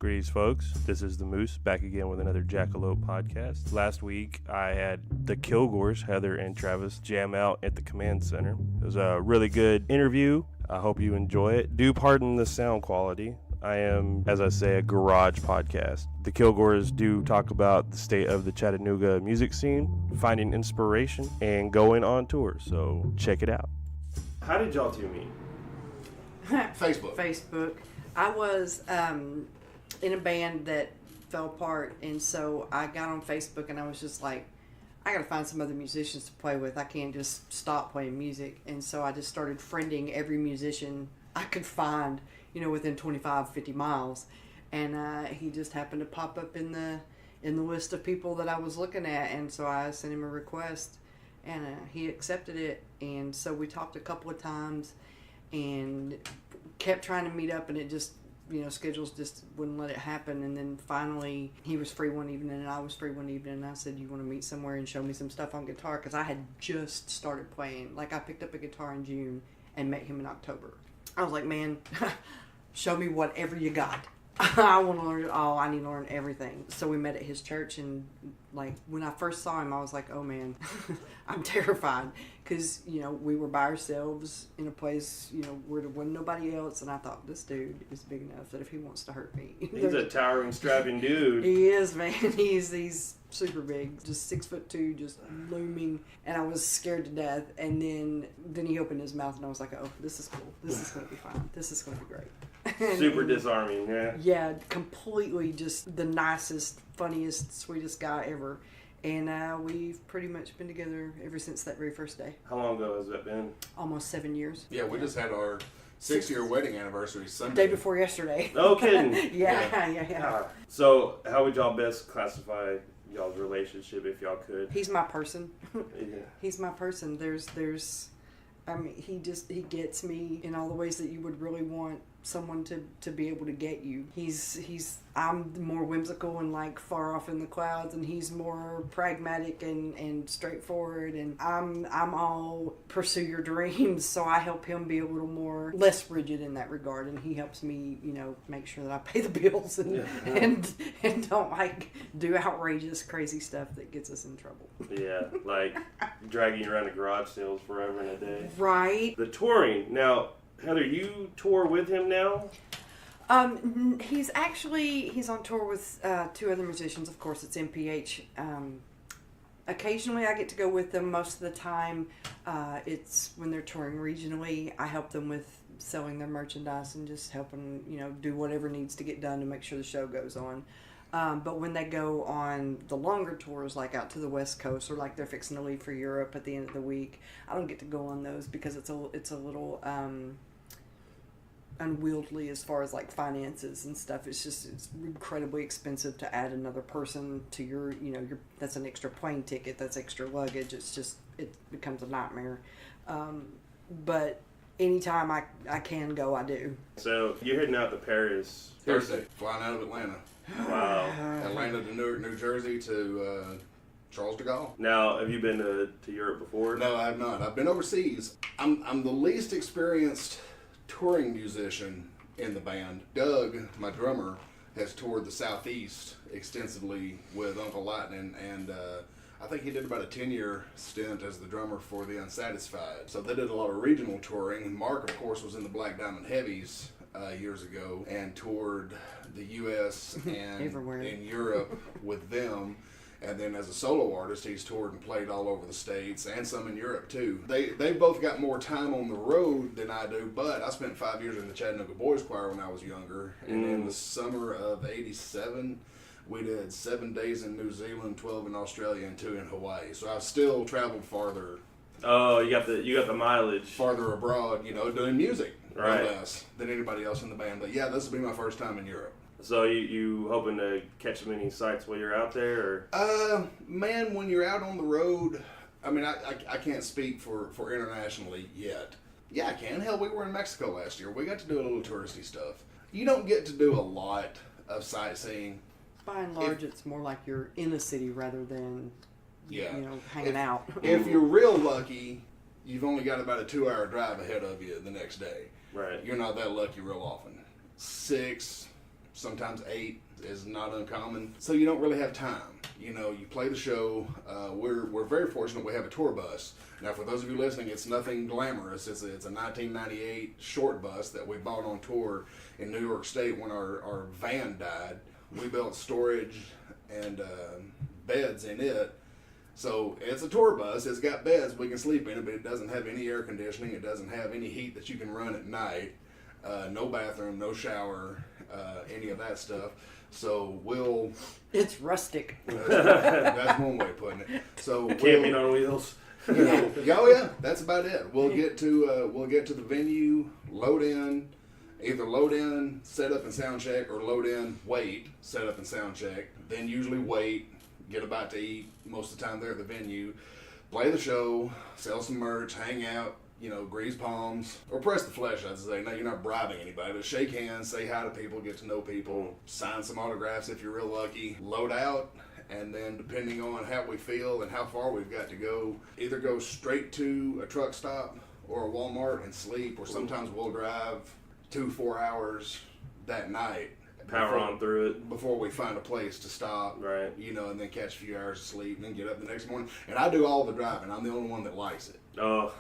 Greetings, folks. This is the Moose back again with another Jackalope podcast. Last week, I had the Kilgores, Heather and Travis, jam out at the command center. It was a really good interview. I hope you enjoy it. Do pardon the sound quality. I am, as I say, a garage podcast. The Kilgores do talk about the state of the Chattanooga music scene, finding inspiration, and going on tour. So check it out. How did y'all two meet? Facebook. I was in a band that fell apart, and so I got on Facebook and I was just like, I gotta find some other musicians to play with. I can't just stop playing music. And so I just started friending every musician I could find, within 25, 50 miles. And he just happened to pop up in the list of people that I was looking at, and so I sent him a request, and he accepted it. And so we talked a couple of times and kept trying to meet up, and it just, schedules just wouldn't let it happen. And then finally he was free one evening and I was free one evening, and I said, you want to meet somewhere and show me some stuff on guitar? Because I had just started playing. Like, I picked up a guitar in June and met him in October. I was like, man, show me whatever you got. I want to learn it all. I need to learn everything. So we met at his church, and like when I first saw him, I was like, oh man, I'm terrified, because we were by ourselves in a place where there wasn't nobody else, and I thought, this dude is big enough that if he wants to hurt me, he's a towering, strapping dude. He is, man. He's super big, just 6'2", just looming, and I was scared to death. And then he opened his mouth, and I was like, oh, this is cool. This is gonna be fine. This is gonna be great. Super disarming, yeah. Yeah, completely just the nicest, funniest, sweetest guy ever. And we've pretty much been together ever since that very first day. How long ago has that been? Almost 7 years. Yeah, we just had our 6-year wedding anniversary Sunday. Day before yesterday. No kidding. Yeah. So how would y'all best classify y'all's relationship if y'all could? He's my person. Yeah. He's my person. He gets me in all the ways that you would really want someone to be able to get you. I'm more whimsical and like far off in the clouds, and he's more pragmatic and straightforward, and I'm all pursue your dreams. So I help him be a little more less rigid in that regard, and he helps me make sure that I pay the bills and don't like do outrageous crazy stuff that gets us in trouble. Yeah, like dragging you around the garage sales forever and a day. Right. The touring now, Heather, you tour with him now? He's on tour with two other musicians. Of course, it's MPH. Occasionally I get to go with them. Most of the time, it's when they're touring regionally. I help them with selling their merchandise and just helping, do whatever needs to get done to make sure the show goes on. But when they go on the longer tours, like out to the West Coast, or like they're fixing to leave for Europe at the end of the week, I don't get to go on those because it's a little unwieldy as far as like finances and stuff. It's incredibly expensive to add another person to your that's an extra plane ticket, that's extra luggage. It becomes a nightmare. But anytime I can go, I do. So you're heading out to Paris Thursday, flying out of Atlanta. Wow. Atlanta to Newark, New Jersey to Charles de Gaulle. Now, have you been to Europe before? No, I have not. I've been overseas. I'm the least experienced touring musician in the band. Doug, my drummer, has toured the Southeast extensively with Uncle Lightning, and I think he did about a 10-year stint as the drummer for the Unsatisfied. So they did a lot of regional touring. Mark, of course, was in the Black Diamond Heavies years ago and toured the U.S. and in Europe with them. And then as a solo artist, he's toured and played all over the States and some in Europe too. They both got more time on the road than I do, but I spent 5 years in the Chattanooga Boys Choir when I was younger. And in the summer of '87, we did 7 days in New Zealand, 12 in Australia, and 2 in Hawaii. So I've still traveled farther. Oh, you got the mileage. Farther abroad, doing music, right, no less than anybody else in the band. But yeah, this will be my first time in Europe. So you hoping to catch many sights while you're out there? Or? Man, when you're out on the road, I mean, I can't speak for internationally yet. Yeah, I can. Hell, we were in Mexico last year. We got to do a little touristy stuff. You don't get to do a lot of sightseeing. By and large, it's more like you're in a city rather than hanging out. If you're real lucky, you've only got about a 2-hour drive ahead of you the next day. Right. You're not that lucky real often. 6, sometimes 8 is not uncommon. So you don't really have time. You know, you play the show. We're very fortunate we have a tour bus. Now, for those of you listening, it's nothing glamorous. It's a 1998 short bus that we bought on tour in New York State when our van died. We built storage and beds in it. So it's a tour bus. It's got beds we can sleep in it, but it doesn't have any air conditioning. It doesn't have any heat that you can run at night. No bathroom, no shower, any of that stuff. So It's rustic. That's one way of putting it. So Camping on wheels. You know, oh yeah, that's about it. We'll get to the venue, load in, set up and sound check, or load in, wait, set up and sound check. Then usually wait, get about to eat most of the time there at the venue, play the show, sell some merch, hang out, you know, grease palms, or press the flesh, I'd say. No, you're not bribing anybody, but shake hands, say hi to people, get to know people, sign some autographs if you're real lucky, load out, and then depending on how we feel and how far we've got to go, either go straight to a truck stop or a Walmart and sleep, or sometimes we'll drive 2-4 hours that night. Power on through it. Before we find a place to stop. Right. You know, and then catch a few hours of sleep and then get up the next morning. And I do all the driving. I'm the only one that likes it. Oh.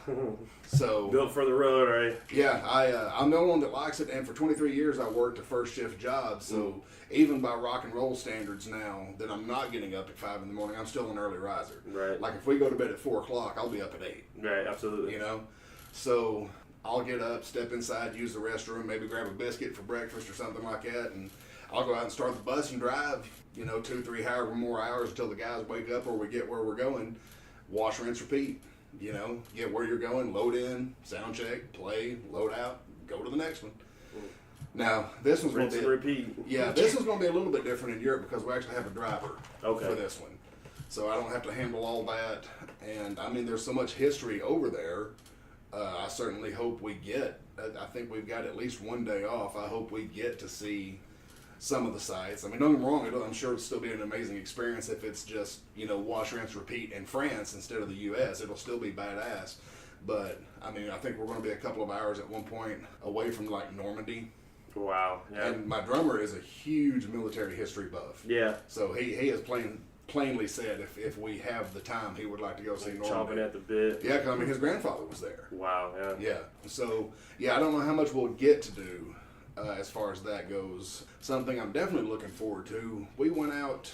So built for the road, right? Yeah, I'm the only one that likes it, and for 23 years I worked a first shift job, so even by rock and roll standards now, that I'm not getting up at 5 in the morning, I'm still an early riser. Right. Like if we go to bed at 4 o'clock, I'll be up at 8. Right, absolutely. You know? So I'll get up, step inside, use the restroom, maybe grab a biscuit for breakfast or something like that, and I'll go out and start the bus and drive, you know, 2-3 however more hours until the guys wake up or we get where we're going. Wash, rinse, repeat. You know, get where you're going, load in, sound check, play, load out, go to the next one. Now, this one's going to be repeat. Yeah, this one's going to be a little bit different in Europe because we actually have a driver for this one. So I don't have to handle all that. And I mean, there's so much history over there. I certainly hope we get, I think we've got at least one day off. I hope we get to see some of the sites. I mean, don't get me wrong, I'm sure it'll still be an amazing experience if it's just, you know, wash, rinse, repeat in France instead of the U.S. It'll still be badass. But, I mean, I think we're going to be a couple of hours at one point away from, like, Normandy. Wow. Yeah. And my drummer is a huge military history buff. Yeah. So he has plainly said if we have the time, he would like to go see Normandy. Chomping at the bit. Yeah, 'cause, I mean, his grandfather was there. Wow, yeah. Yeah. So, yeah, I don't know how much we'll get to do as far as that goes. Something I'm definitely looking forward to. We went out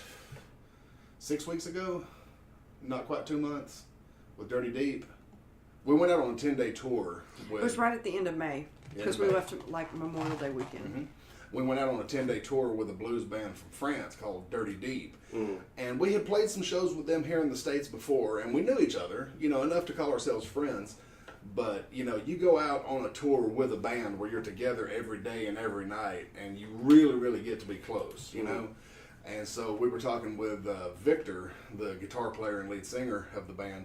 6 weeks ago, not quite 2 months, with Dirty Deep. We went out on a 10-day tour. It was right at the end of May, because we left like Memorial Day weekend. Mm-hmm. We went out on a 10-day tour with a blues band from France called Dirty Deep. And we had played some shows with them here in the States before, and we knew each other, you know, enough to call ourselves friends. But, you know, you go out on a tour with a band where you're together every day and every night, and you really, really get to be close, you know? And so we were talking with Victor, the guitar player and lead singer of the band,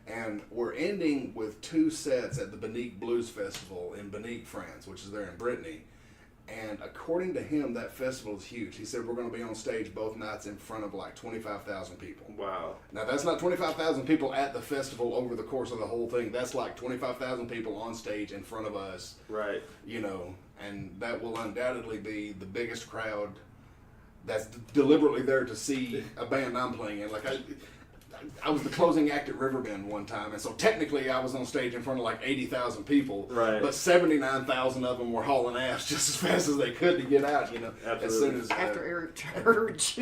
and we're ending with 2 sets at the Benique Blues Festival in Benique, France, which is there in Brittany. And according to him, that festival is huge. He said we're going to be on stage both nights in front of like 25,000 people. Wow. Now, that's not 25,000 people at the festival over the course of the whole thing. That's like 25,000 people on stage in front of us. Right. You know, and that will undoubtedly be the biggest crowd that's deliberately there to see a band I'm playing in. Like, I was the closing act at Riverbend one time, and so technically I was on stage in front of like 80,000 people, right. But 79,000 of them were hauling ass just as fast as they could to get out, you know. Absolutely. As soon as after every church.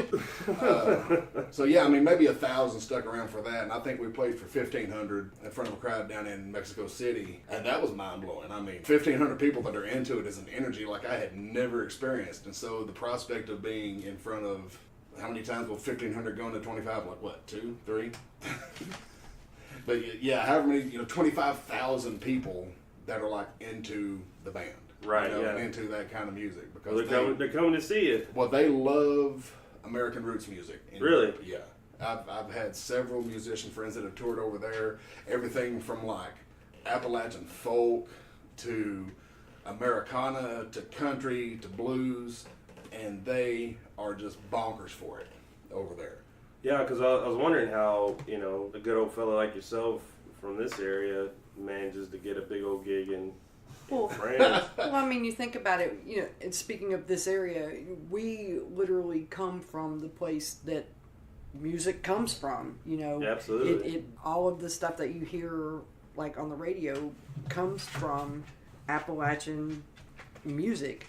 So yeah, I mean, maybe 1,000 stuck around for that, and I think we played for 1,500 in front of a crowd down in Mexico City, and that was mind-blowing. I mean, 1,500 people that are into it is an energy like I had never experienced, and so the prospect of being in front of, how many times will 1,500 go into 25? Like what, 2, 3? But yeah, however many, you know, 25,000 people that are like into the band, right? You know, yeah, and into that kind of music because they're coming to see it. Well, they love American roots music. Really? Yeah, I've had several musician friends that have toured over there. Everything from like Appalachian folk to Americana to country to blues. And they are just bonkers for it over there. Yeah, because I was wondering how, you know, a good old fellow like yourself from this area manages to get a big old gig in Well, France. well, I mean, you think about it, you know, and speaking of this area, we literally come from the place that music comes from, you know. Yeah, absolutely. It all of the stuff that you hear, like, on the radio comes from Appalachian music.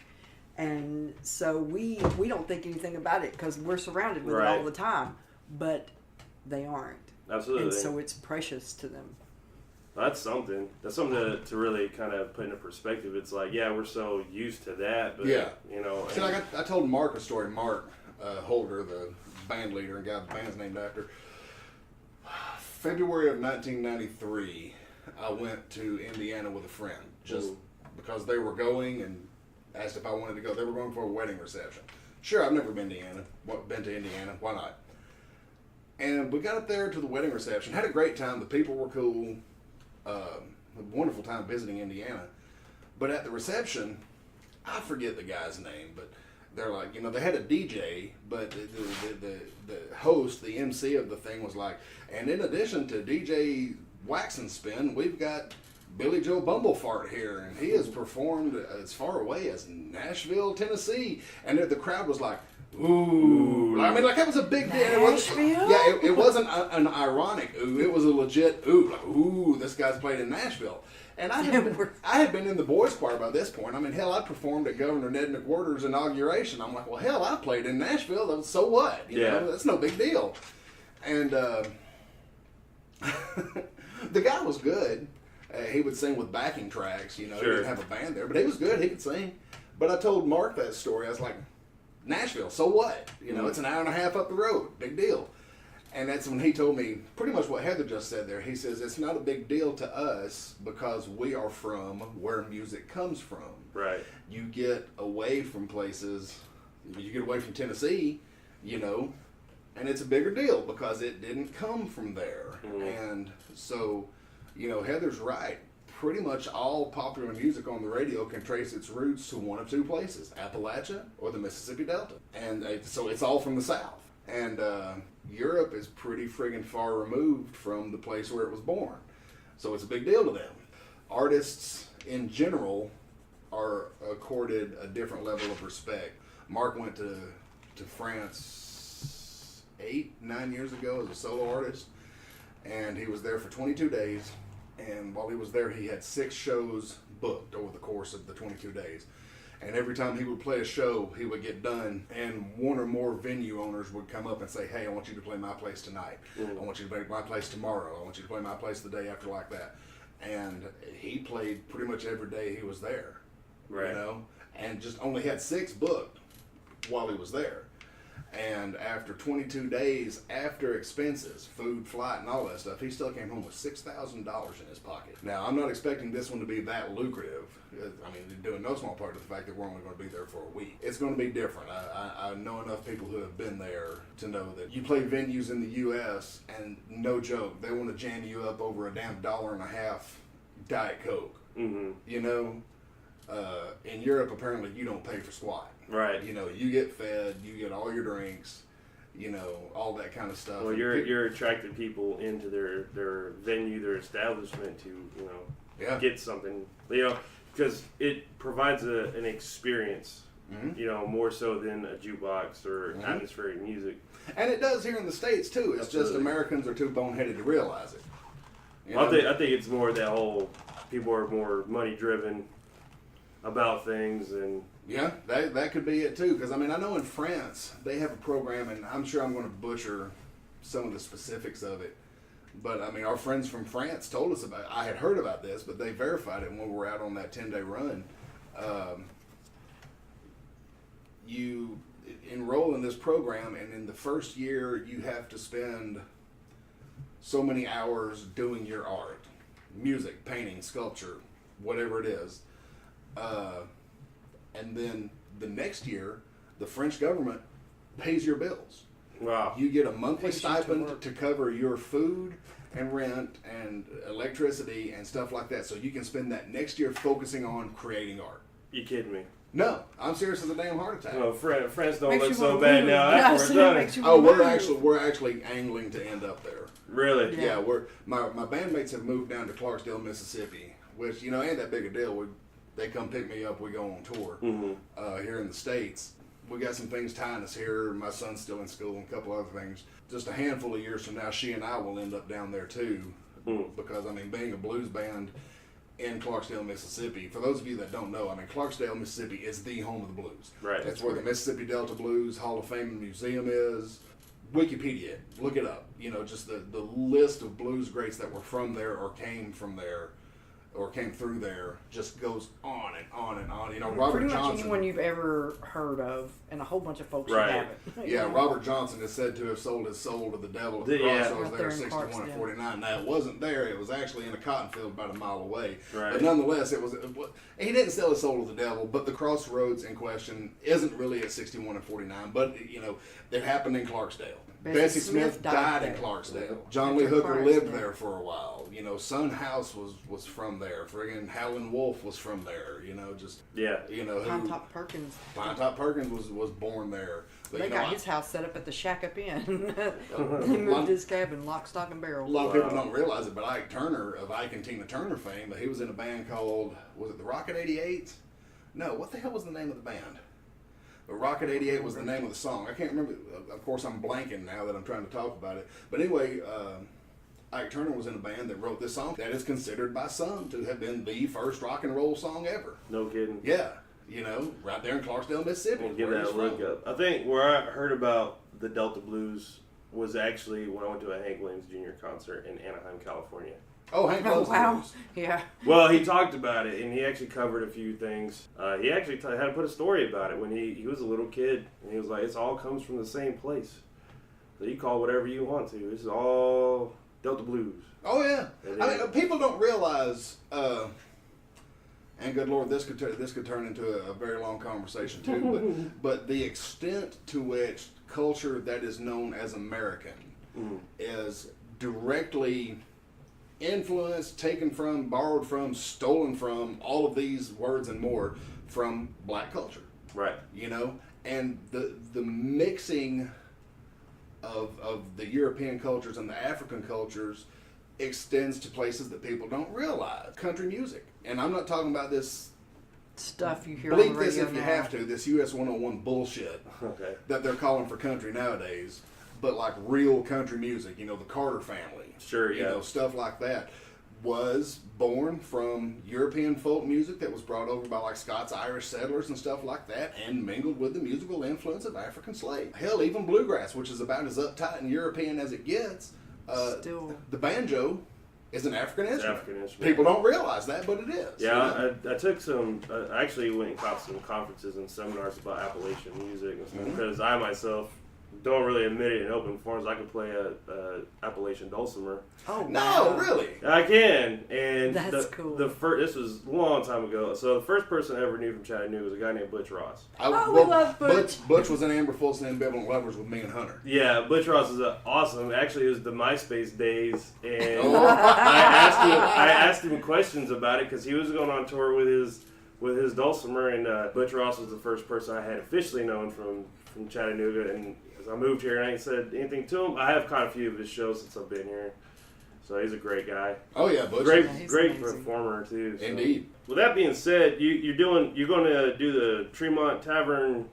And so we don't think anything about it because we're surrounded with it all the time. But they aren't. Absolutely. And so it's precious to them. That's something. That's something to really kind of put into perspective. It's like, yeah, we're so used to that, but, you know. See, like I told Mark a story. Mark Holder, the band leader and guy the band's named after. February of 1993, I went to Indiana with a friend just because they were going and asked if I wanted to go. They were going for a wedding reception. Sure, I've never been to Indiana. Why not? And we got up there to the wedding reception. Had a great time. The people were cool. A wonderful time visiting Indiana. But at the reception, I forget the guy's name, but they're like, you know, they had a DJ, but the host, the MC of the thing was like, and in addition to DJ Wax and Spin, we've got Billy Joe Bumblefart here, and he has performed as far away as Nashville, Tennessee. And the crowd was like, ooh. I mean, like, that was a big deal. Nashville? It wasn't an ironic ooh. It was a legit ooh. Like, ooh, this guy's played in Nashville. And I had been in the boys' choir by this point. I mean, hell, I performed at Governor Ned McWhorter's inauguration. I'm like, well, hell, I played in Nashville. So what? You know, that's no big deal. And the guy was good. He would sing with backing tracks. You know, he didn't have a band there, but he was good. He could sing. But I told Mark that story. I was like, Nashville, so what? You know, it's an hour and a half up the road. Big deal. And that's when he told me pretty much what Heather just said there. He says, it's not a big deal to us because we are from where music comes from. Right. You get away from places, you get away from Tennessee, you know, and it's a bigger deal because it didn't come from there. And so, you know, Heather's right. Pretty much all popular music on the radio can trace its roots to one of two places, Appalachia or the Mississippi Delta. And so it's all from the South. And Europe is pretty friggin' far removed from the place where it was born. So it's a big deal to them. Artists in general are accorded a different level of respect. Mark went to France 8-9 years ago as a solo artist, and he was there for 22 days. And while he was there, he had 6 shows booked over the course of the 22 days. And every time he would play a show, he would get done, and one or more venue owners would come up and say, hey, I want you to play my place tonight. I want you to play my place tomorrow. I want you to play my place the day after, like that. And he played pretty much every day he was there. Right. You know? And just only had 6 booked while he was there. And after 22 days, after expenses, food, flight, and all that stuff, he still came home with $6,000 in his pocket. Now, I'm not expecting this one to be that lucrative. I mean, due in no small part of the fact that we're only going to be there for a week. It's going to be different. I know enough people who have been there to know that you play venues in the U.S., and no joke, they want to jam you up over a damn $1.50 Diet Coke. You know? In Europe, apparently, you don't pay for squat. Right. You know, you get fed, you get all your drinks, you know, all that kind of stuff. Well, you're attracting people into their venue, their establishment to, you know, get something, you know, because it provides an experience, you know, more so than a jukebox or atmospheric music. And it does here in the States, too. It's just Americans are too boneheaded to realize it. Well, I think it's more that whole, people are more money-driven about things, and yeah, that could be it too. Because I mean, I know in France they have a program, and I'm sure I'm going to butcher some of the specifics of it. But I mean, our friends from France told us about it. I had heard about this, but they verified it when we were out on that 10-day run. You enroll in this program, and in the first year, you have to spend so many hours doing your art, music, painting, sculpture, whatever it is. And then the next year, the French government pays your bills. Wow. You get a monthly stipend to cover your food and rent and electricity and stuff like that, so you can spend that next year focusing on creating art. You kidding me? No, I'm serious as a damn heart attack. No, France don't look so bad now after we're done. Oh, we're actually angling to end up there. Really? Yeah, my bandmates have moved down to Clarksdale, Mississippi, which, you know, ain't that big a deal. They come pick me up. We go on tour here in the States. We got some things tying us here. My son's still in school and a couple other things. Just a handful of years from now, she and I will end up down there too. Because, I mean, being a blues band in Clarksdale, Mississippi, for those of you that don't know, I mean, Clarksdale, Mississippi is the home of the blues. Right. That's where the Mississippi Delta Blues Hall of Fame and Museum is. Wikipedia, look it up. You know, just the list of blues greats that were from there or came from there or came through there just goes on and on and on. You know, Robert Pretty much Johnson. anyone you've ever heard of, and a whole bunch of folks Right. who haven't. Yeah, Robert Johnson is said to have sold his soul to the devil at the crossroads Right there, there in 61 and Clarksdale. 49. Now, it wasn't there. It was actually in a cotton field about a mile away. Right. But nonetheless, he didn't sell his soul to the devil, but the crossroads in question isn't really at 61 and 49, but, you know, it happened in Clarksdale. Bessie Smith Smith died died in there. Clarksdale. John After Lee Hooker Clarksdale. lived there for a while. You know, Son House was from there. Friggin' Howlin' Wolf was from there. You know, just Yeah. you know, Pine Top Perkins. Pine Top Perkins was born there. But, They you know, got his house set up at the Shack Up Inn. He lot- moved his cabin lock, stock, and barrel. A lot of people don't realize it, but Ike Turner of Ike and Tina Turner fame, he was in a band called, was it the Rocket 88? No, what the hell was the name of the band? But Rocket 88 was the name of the song. I can't remember. Of course, I'm blanking now that I'm trying to talk about it. But anyway, Ike Turner was in a band that wrote this song that is considered by some to have been the first rock and roll song ever. No kidding. Yeah, you know, right there in Clarksdale, Mississippi. We'll give where that a he's look from. up. I think where I heard about the Delta Blues was actually when I went to a Hank Williams Jr. concert in Anaheim, California. Oh, Hank Oh, loves wow. blues. Yeah. Well, he talked about it, and he actually covered a few things. He actually had to put a story about it when he was a little kid, and he was like, "It all comes from the same place. So you call whatever you want to. This is all Delta Blues." Oh yeah, It I is. mean, people don't realize, and good Lord, this could turn into a very long conversation too. but the extent to which culture that is known as American is directly influenced, taken from, borrowed from, stolen from, all of these words and more from black culture. Right. You know, and the mixing of the European cultures and the African cultures extends to places that people don't realize. Country music, and I'm not talking about this. Stuff you hear on the Bleep this radio if you now. have to. This US 101 bullshit Okay. that they're calling for country nowadays, but like real country music. You know, the Carter family. Sure, You yeah. know, stuff like that was born from European folk music that was brought over by like Scots Irish settlers and stuff like that, and mingled with the musical influence of African slaves. Hell, even bluegrass, which is about as uptight and European as it gets. Still. The banjo is an African instrument. African instrument. People don't realize that, but it is. Yeah, you know? I took some. I actually went and caught some conferences and seminars about Appalachian music and stuff because I myself don't really admit it in open forums. I can play a Appalachian dulcimer. Oh, No, wow. really. I can, and That's cool. The first, this was a long time ago. So the first person I ever knew from Chattanooga was a guy named Butch Ross. We love Butch. Butch was in Amber Folsom and Ambivalent Lovers with me and Hunter. Yeah, Butch Ross is awesome. Actually, it was the MySpace days, and Oh. I asked him questions about it because he was going on tour with his dulcimer, and Butch Ross was the first person I had officially known from Chattanooga. And as I moved here, and I ain't said anything to him. I have caught a few of his shows since I've been here, so he's a great guy. Oh yeah, Butch. Great, Yeah, he's great amazing. performer too. So. Indeed. With that being said, you're going to do the Tremont Tavern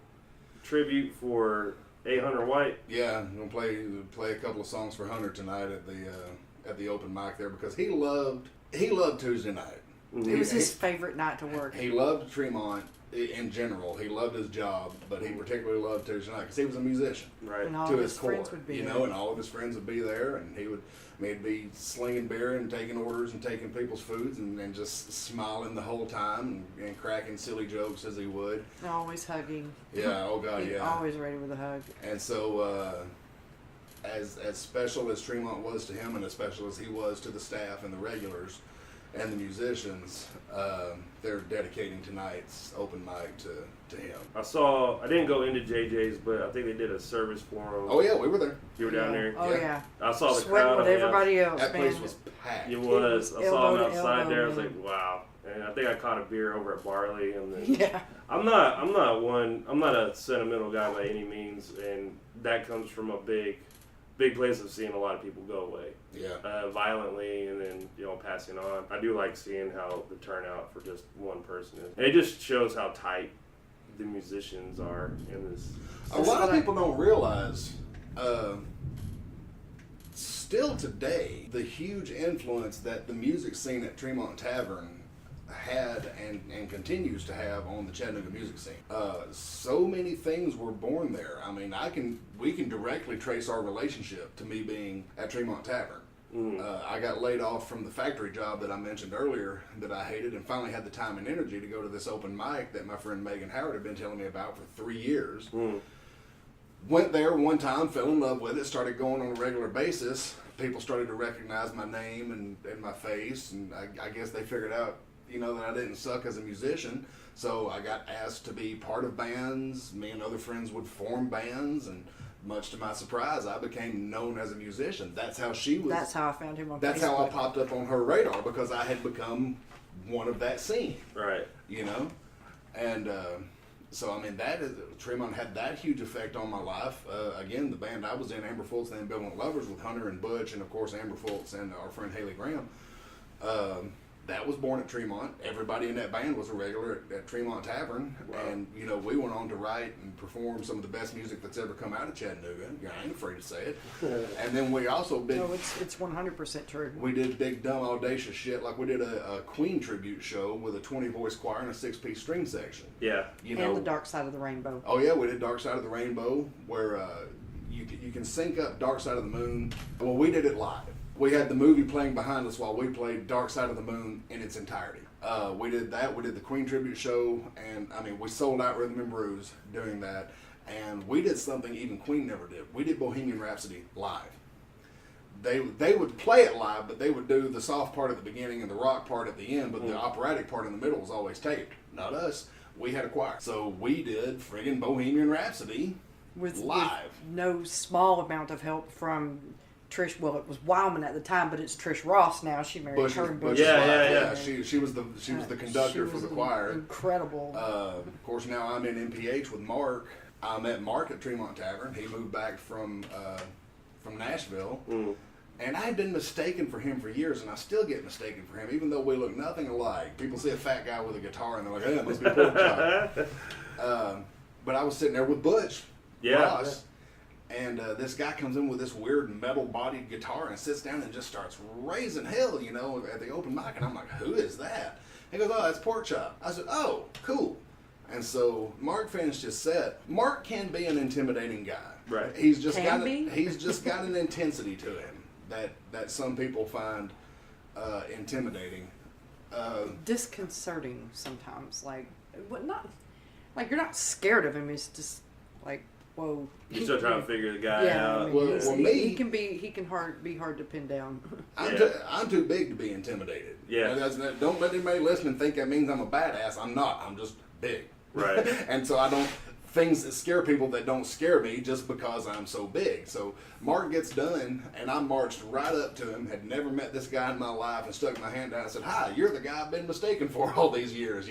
tribute for A. Hunter White. Yeah, I'm gonna play a couple of songs for Hunter tonight at the open mic there because he loved Tuesday night. It was his favorite night to work. He loved Tremont in general. He loved his job, but he particularly loved Tuesday night because he was a musician Right. And all to of his his core. friends would be You there. know, and all of his friends would be there, and he'd be slinging beer and taking orders and taking people's foods and just smiling the whole time and cracking silly jokes as he would. And always hugging. Yeah. Oh God. He Yeah. always ready with a hug. And so, as special as Tremont was to him, and as special as he was to the staff and the regulars and the musicians, they're dedicating tonight's open mic to him. I didn't go into JJ's, but I think they did a service for him. Oh yeah, we were there. You were down there? Oh, Yeah. yeah. I saw the Sweating crowd with on the everybody else, That man. place was packed. It was. I saw elbow him to outside elbow, there. I was man. like, wow. And I think I caught a beer over at Barley. And then Yeah. I'm not a sentimental guy by any means, and that comes from a big big place of seeing a lot of people go away. Yeah. Violently, and then, passing on. I do like seeing how the turnout for just one person is. And it just shows how tight the musicians are in this. A lot of people don't realize, still today, the huge influence that the music scene at Tremont Tavern had and continues to have on the Chattanooga music scene. So many things were born there. I mean, we can directly trace our relationship to me being at Tremont Tavern. I got laid off from the factory job that I mentioned earlier that I hated, and finally had the time and energy to go to this open mic that my friend Megan Howard had been telling me about for 3 years. Went there one time, fell in love with it, started going on a regular basis. People started to recognize my name and my face, and I guess they figured out that I didn't suck as a musician, so I got asked to be part of bands. Me and other friends would form bands, and much to my surprise, I became known as a musician. That's how she was. That's how I found him on Facebook. That's how I popped up on her radar, because I had become one of that scene. Right. And so, I mean, Tremont had that huge effect on my life. Again, the band I was in, Amber Fultz and the Ambivalent Lovers, with Hunter and Butch, and of course Amber Fultz and our friend Haley Graham. That was born at Tremont. Everybody in that band was a regular at Tremont Tavern. Wow. And, we went on to write and perform some of the best music that's ever come out of Chattanooga. I ain't afraid to say it. And then we also did... No, it's 100% true. We did big, dumb, audacious shit. Like, we did a Queen tribute show with a 20-voice choir and a 6-piece string section. Yeah. And the Dark Side of the Rainbow. Oh, yeah, we did Dark Side of the Rainbow, where you can sync up Dark Side of the Moon. Well, we did it live. We had the movie playing behind us while we played Dark Side of the Moon in its entirety. We did that. We did the Queen tribute show, and I mean, we sold out Rhythm and Brews doing that. And we did something even Queen never did. We did Bohemian Rhapsody live. They would play it live, but they would do the soft part at the beginning and the rock part at the end, but the operatic part in the middle was always taped. Not us. We had a choir. So we did friggin' Bohemian Rhapsody live. With no small amount of help from Trish. Well, it was Wildman at the time, but it's Trish Ross now. She married her and Butch. Yeah. She was the conductor for the choir. Incredible. Of course, now I'm in MPH with Mark. I met Mark at Tremont Tavern. He moved back from Nashville, and I had been mistaken for him for years, and I still get mistaken for him, even though we look nothing alike. People see a fat guy with a guitar, and they're like, "Hey, it must be Pork Chop." But I was sitting there with Butch Ross. And this guy comes in with this weird metal-bodied guitar and sits down and just starts raising hell, at the open mic. And I'm like, who is that? He goes, oh, that's Pork Chop. I said, oh, cool. And so Mark finished his set. Mark can be an intimidating guy. Right. He's just got an intensity to him that some people find intimidating. Disconcerting sometimes. You're not scared of him. It's just like, whoa. You're still trying to figure the guy out. I mean, he can be hard to pin down. I'm too big to be intimidated. Yeah. Don't let anybody listen and think that means I'm a badass. I'm not. I'm just big. Right. And so I don't things that scare people that don't scare me just because I'm so big. So Mark gets done, and I marched right up to him. Had never met this guy in my life, and stuck my hand down and said, "Hi, you're the guy I've been mistaken for all these years,"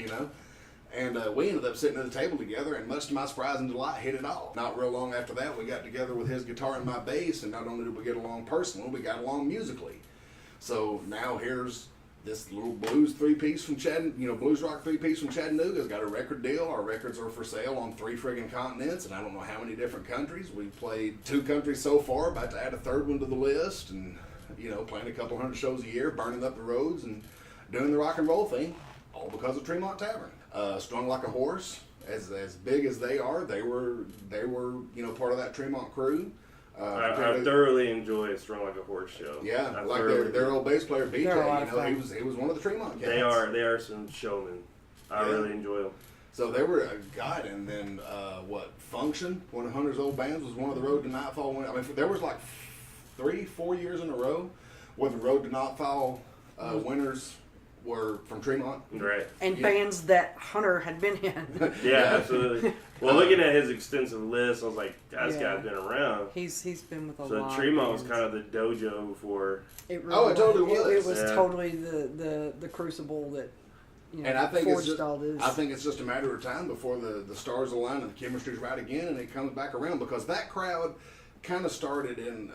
And we ended up sitting at the table together, and much to my surprise and delight, hit it off. Not real long after that, we got together with his guitar and my bass, and not only did we get along personally, we got along musically. So now here's this little blues three-piece from blues rock three-piece from Chattanooga has got a record deal. Our records are for sale on 3 friggin' continents, and I don't know how many different countries. We've played 2 countries so far, about to add a 3rd one to the list, and playing a couple hundred shows a year, burning up the roads, and doing the rock and roll thing, all because of Tremont Tavern. Strung Like a Horse, as big as they are, they were part of that Tremont crew. I thoroughly enjoy a Strung Like a Horse show. Yeah, like their old bass player BJ, he was one of the Tremont cats. They are some showmen. I really enjoy them. So they were a guide, and then Function, one of Hunter's old bands, was one of the Road to Nightfall winners. I mean, there was like 3-4 years in a row where the Road to Nightfall winners were from Tremont. Right. And bands that Hunter had been in. Yeah, absolutely. Well, looking at his extensive list, I was like, this guy's been around. He's been with a lot. So Tremont was kind of the dojo for... It totally was. It was totally the crucible that and I think forged all this. I think it's just a matter of time before the stars align and the chemistry's right again, and it comes back around, because that crowd kind of started in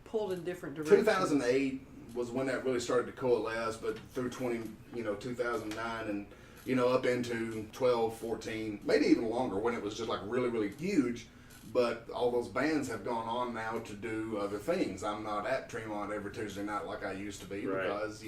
Pulled in different directions. 2008 was when that really started to coalesce, but through 2009 and up into 12, 14, maybe even longer when it was just like really, really huge. But all those bands have gone on now to do other things. I'm not at Tremont every Tuesday night like I used to be because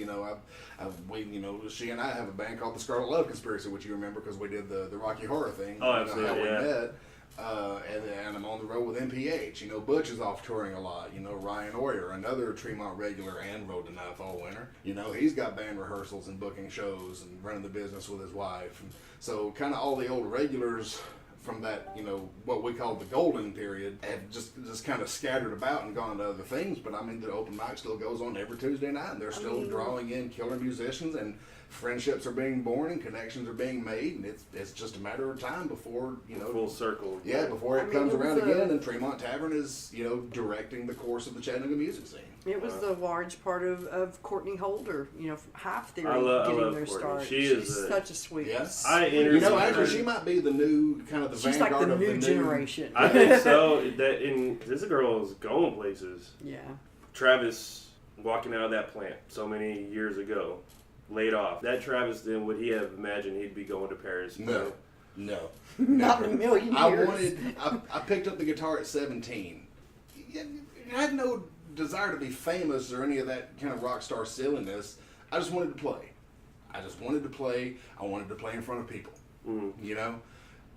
she and I have a band called the Scarlet Love Conspiracy, which you remember because we did the Rocky Horror thing. Oh, absolutely, how we met. And I'm on the road with MPH. Butch is off touring a lot. Ryan Oyer, another Tremont regular and rode the knife all winter. He's got band rehearsals and booking shows and running the business with his wife. And so kind of all the old regulars from that, what we call the golden period, have just kind of scattered about and gone to other things. But the open mic still goes on every Tuesday night, and they're still drawing in killer musicians, and friendships are being born and connections are being made, and it's just a matter of time before full circle. Yeah, before it comes around again, and Tremont Tavern is directing the course of the Chattanooga music scene. It was the large part of Courtney Holder, Hive Theory I love getting their Courtney. start. She's such a sweet. Yes. Actually, she might be the new kind of the She's vanguard like the of new generation. I think so. This girl is going places. Yeah. Travis walking out of that plant so many years ago, laid off. That Travis then would he have imagined he'd be going to Paris? No. Not in a million years. I picked up the guitar at 17. I had no desire to be famous or any of that kind of rock star silliness. I just wanted to play. I wanted to play in front of people.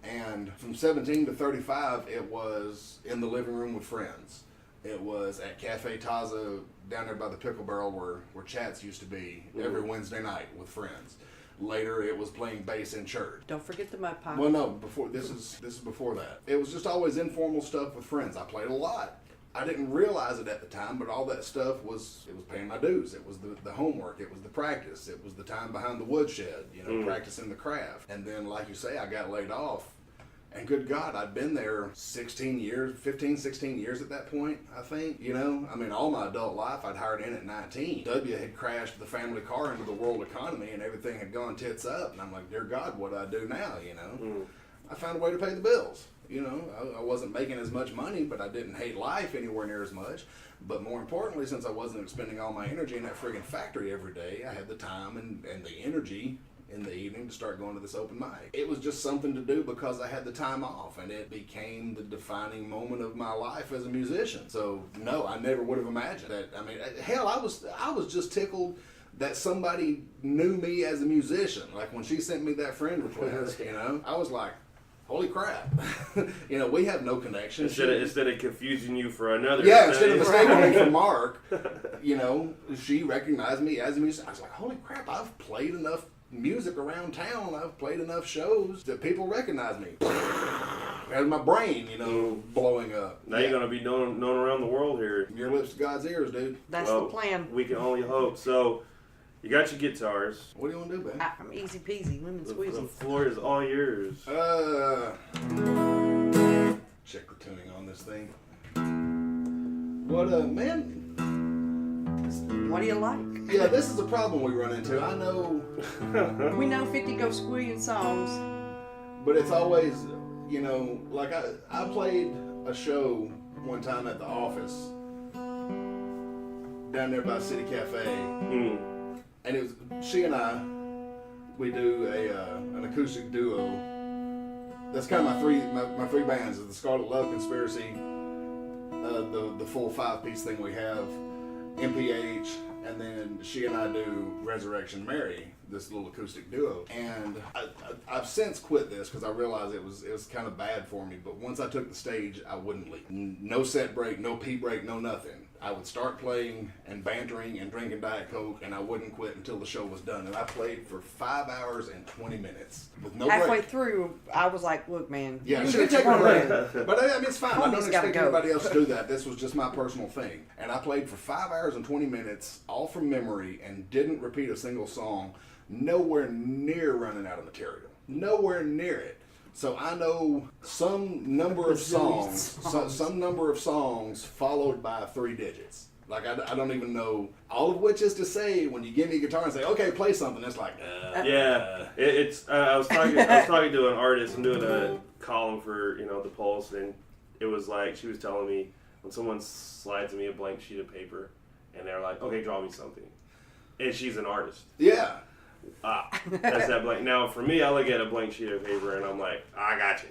And from 17 to 35, it was in the living room with friends. It was at Cafe Taza down there by the Pickle Barrel where Chats used to be every Wednesday night with friends. Later, it was playing bass in church. Don't forget the mud pie. Well, no, this is before that. It was just always informal stuff with friends. I played a lot. I didn't realize it at the time, but all that stuff was paying my dues. It was the homework. It was the practice. It was the time behind the woodshed, practicing the craft. And then, like you say, I got laid off. And good God, I'd been there 15, 16 years at that point, I think. All my adult life I'd hired in at 19. W had crashed the family car into the world economy and everything had gone tits up. And I'm like, dear God, what do I do now, I found a way to pay the bills. I wasn't making as much money, but I didn't hate life anywhere near as much. But more importantly, since I wasn't expending all my energy in that friggin' factory every day, I had the time and the energy in the evening to start going to this open mic. It was just something to do because I had the time off, and it became the defining moment of my life as a musician. So no, I never would have imagined that. Hell, I was just tickled that somebody knew me as a musician. Like when she sent me that friend request, I was like, holy crap. We have no connection. Instead of confusing you for another. Yeah, instead of mistaking me for Mark, she recognized me as a musician. I was like, holy crap, I've played enough music around town. I've played enough shows that people recognize me. As my brain, blowing up. Now you're going to be known around the world here. Your lips to God's ears, dude. That's the plan. We can only hope. So, you got your guitars. What do you want to do, man? I'm easy peasy, lemon squeezy. The floor is all yours. Check the tuning on this thing. What, man? What do you like? Yeah, this is a problem we run into. I know. We know 50 Go Squealing songs. But it's always, like I played a show one time at the office down there by City Cafe. And it was, she and I, we do an acoustic duo. That's kind of my three bands, is the Scarlet Love Conspiracy, the full 5-piece thing we have, MPH, and then she and I do Resurrection Mary, this little acoustic duo. And I've since quit this because I realized it was kind of bad for me. But once I took the stage, I wouldn't leave. No set break, no pee break, no nothing. I would start playing and bantering and drinking Diet Coke, and I wouldn't quit until the show was done. And I played for 5 hours and 20 minutes with no break. Halfway through, I was like, look, man. Yeah, should have taken a break. But it's fine. I don't Homie's expect gotta go. anybody else to do that. This was just my personal thing. And I played for 5 hours and 20 minutes, all from memory, and didn't repeat a single song. Nowhere near running out of material. Nowhere near it. So I know some number of songs, some number of songs followed by 3 digits. Like I don't even know, all of which is to say, when you give me a guitar and say, okay, play something, it's like, yeah. I was talking to an artist and doing a column for the Pulse, and it was like she was telling me when someone slides me a blank sheet of paper and they're like, okay, draw me something. And she's an artist. Yeah. That's that blank. Now, for me, I look at a blank sheet of paper and I'm like, I got you.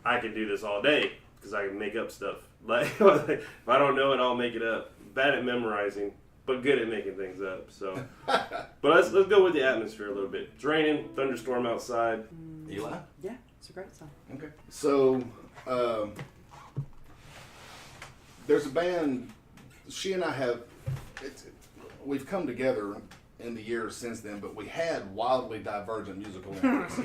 I can do this all day because I can make up stuff. Like, if I don't know it, I'll make it up. Bad at memorizing, but good at making things up. So, but let's go with the atmosphere a little bit. It's raining, thunderstorm outside. Eli? Yeah, it's a great song. Okay. So, there's a band, she and I have, we've come together in the years since then, but we had wildly divergent musical interests.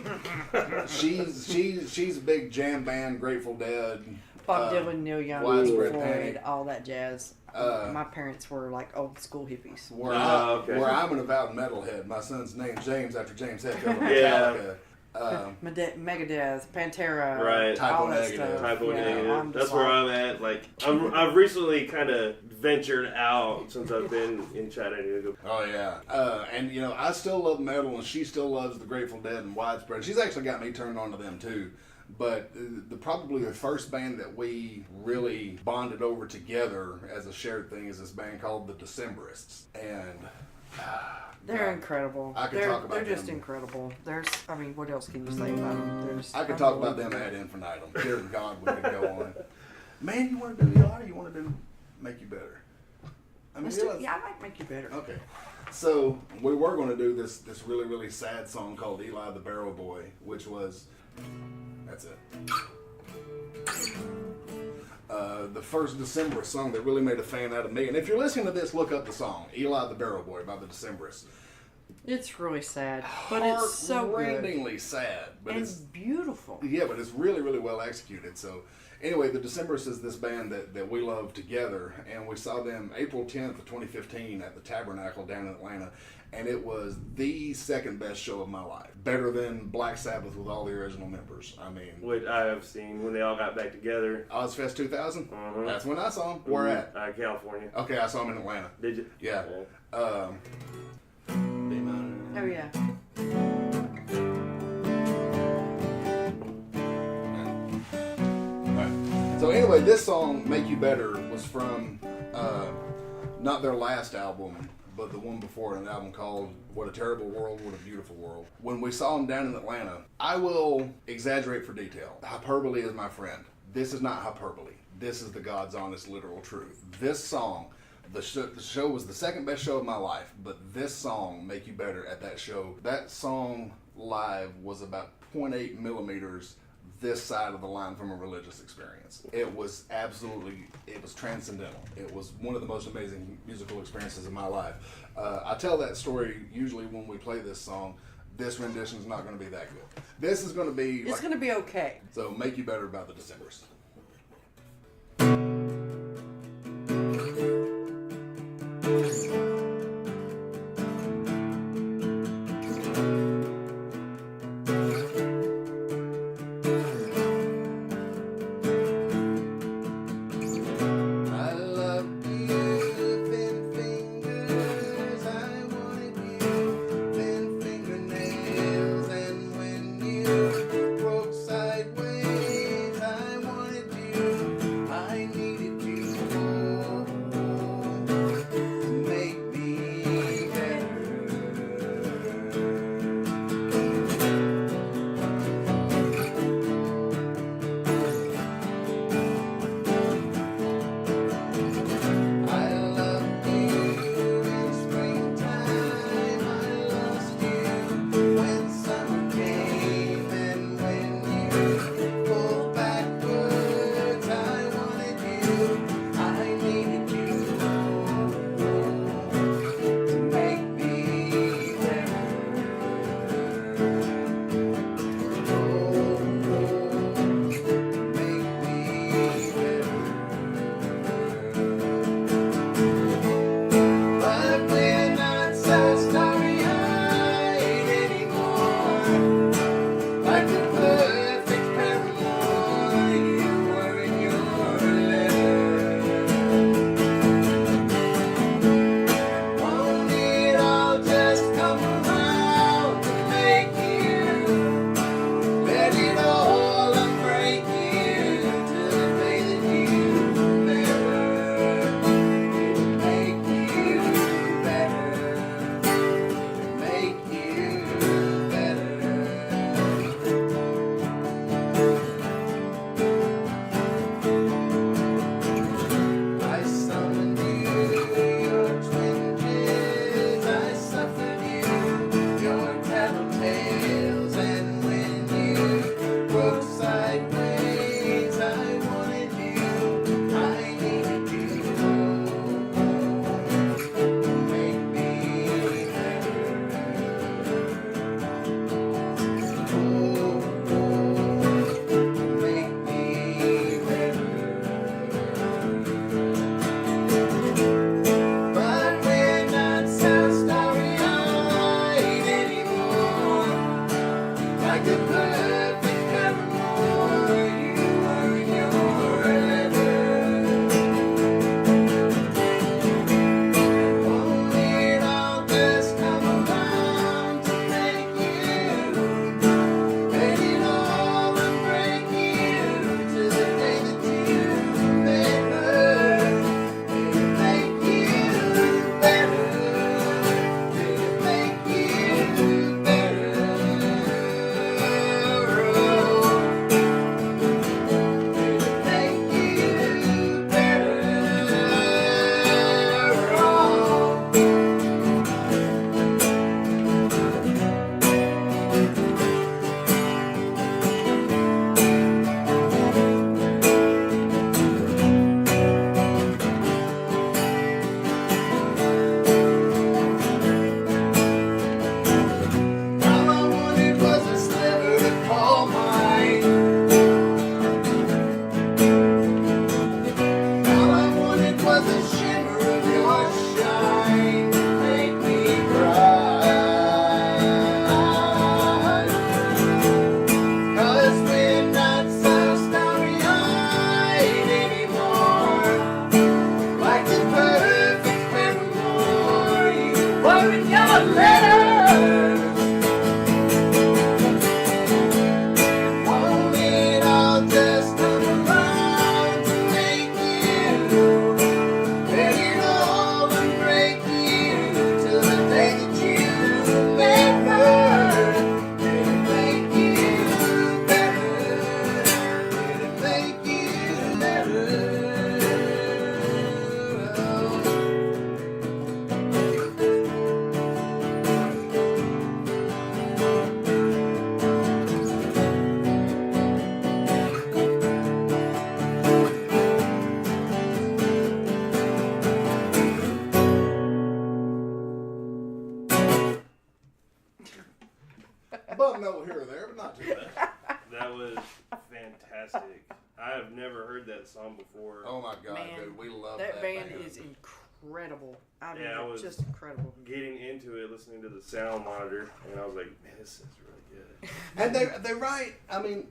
she's a big jam band, Grateful Dead, Bob Dylan, Neil Young, Widespread Floyd, Panic. all that jazz. My parents were like old school hippies. Where I'm an avowed metalhead. My son's named James after James Hetfield of Yeah. Metallica. Megadeth, Pantera, Right. all Typo that Negative. stuff. Typo Yeah, Negative. I'm That's just where like- I'm at. Like, I've recently kind of ventured out since I've been in Chattanooga. Oh yeah, and you know I still love metal, and she still loves the Grateful Dead and Widespread. She's actually got me turned on to them too. But probably the first band that we really bonded over together as a shared thing is this band called the Decemberists, and They're incredible. I could talk about They're just them. incredible. I mean, what else can you say about them? I could talk about them ad infinitum. Dear God, we could go on. Man, you want to do Eli, or you want to do Make You Better? I mean, Yeah, I might make you better. Okay. So we were going to do this really, really sad song called Eli the Barrel Boy, which was, that's it. The first Decemberist song that really made a fan out of me. And if you're listening to this, look up the song, Eli the Barrel Boy by the Decemberists. It's really sad, but it's so good Heart-rendingly sad. But and it's beautiful. Yeah, but it's really, really well executed. So, anyway, the Decemberists is this band that we love together, and we saw them April 10th of 2015 at the Tabernacle down in Atlanta, and it was the second best show of my life. Better than Black Sabbath with all the original members. I mean, Which I have seen when they all got back together. Ozfest 2000? Mhm. That's when I saw them. Where at? California. Okay, I saw them in Atlanta. Did you? Yeah. B minor. Oh yeah. Alright. So anyway, this song, Make You Better, was from not their last album, but the one before it, an album called What a Terrible World, What a Beautiful World. When we saw them down in Atlanta, I will exaggerate for detail. Hyperbole is my friend. This is not hyperbole. This is the God's honest, literal truth. This song, the show was the second best show of my life, but this song, Make You Better, at that show, that song live was about 0.8 millimeters this side of the line from a religious experience. It was transcendental. It was one of the most amazing musical experiences of my life. I tell that story usually when we play this song. This rendition is not going to be that good. This is going to be... It's going to be okay. So, Make You Better by the Decemberists. I love you, thin fingers. I wanted you, thin fingernails. And when you broke sideways, I wanted Bump note here or there, but not too bad. That was fantastic. I have never heard that song before. Oh my God, Man, dude, we love that band is incredible. I mean, I was just incredible. Getting into it, listening to the sound monitor, and I was like, man, this is really good. And they write, I mean,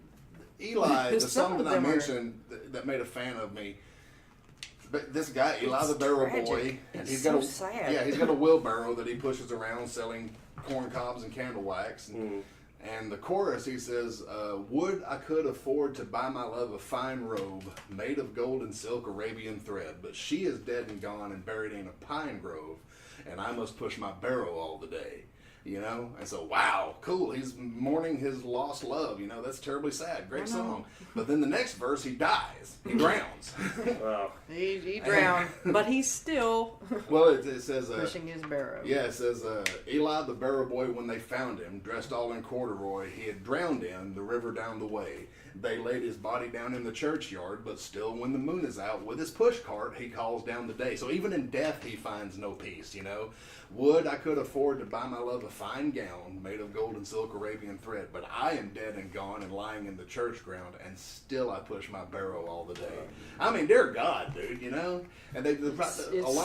Eli, the Some song of that I them are- mentioned that made a fan of me. But this guy, Eli the Barrel tragic. Boy, and It's he's so got a sad. yeah, he's got a wheelbarrow that he pushes around selling corn cobs and candle wax. And the chorus, he says, "Would I could afford to buy my love a fine robe made of gold and silk Arabian thread, but she is dead and gone and buried in a pine grove, and I must push my barrow all the day." You know, and so wow, cool. He's mourning his lost love. You know, that's terribly sad. Great song. But then the next verse, he dies. He drowns. Wow. He drowned, but he's still Well, it says pushing his barrow. yeah, it says Eli the barrow boy, when they found him, dressed all in corduroy, he had drowned in the river down the way. They laid his body down in the churchyard, but still when the moon is out, with his push cart, he calls down the day. So even in death, he finds no peace, you know. Would I could afford to buy my love a fine gown made of gold and silk Arabian thread, but I am dead and gone and lying in the church ground, and still I push my barrow all the day. I mean, dear God, dude, you know. And a lot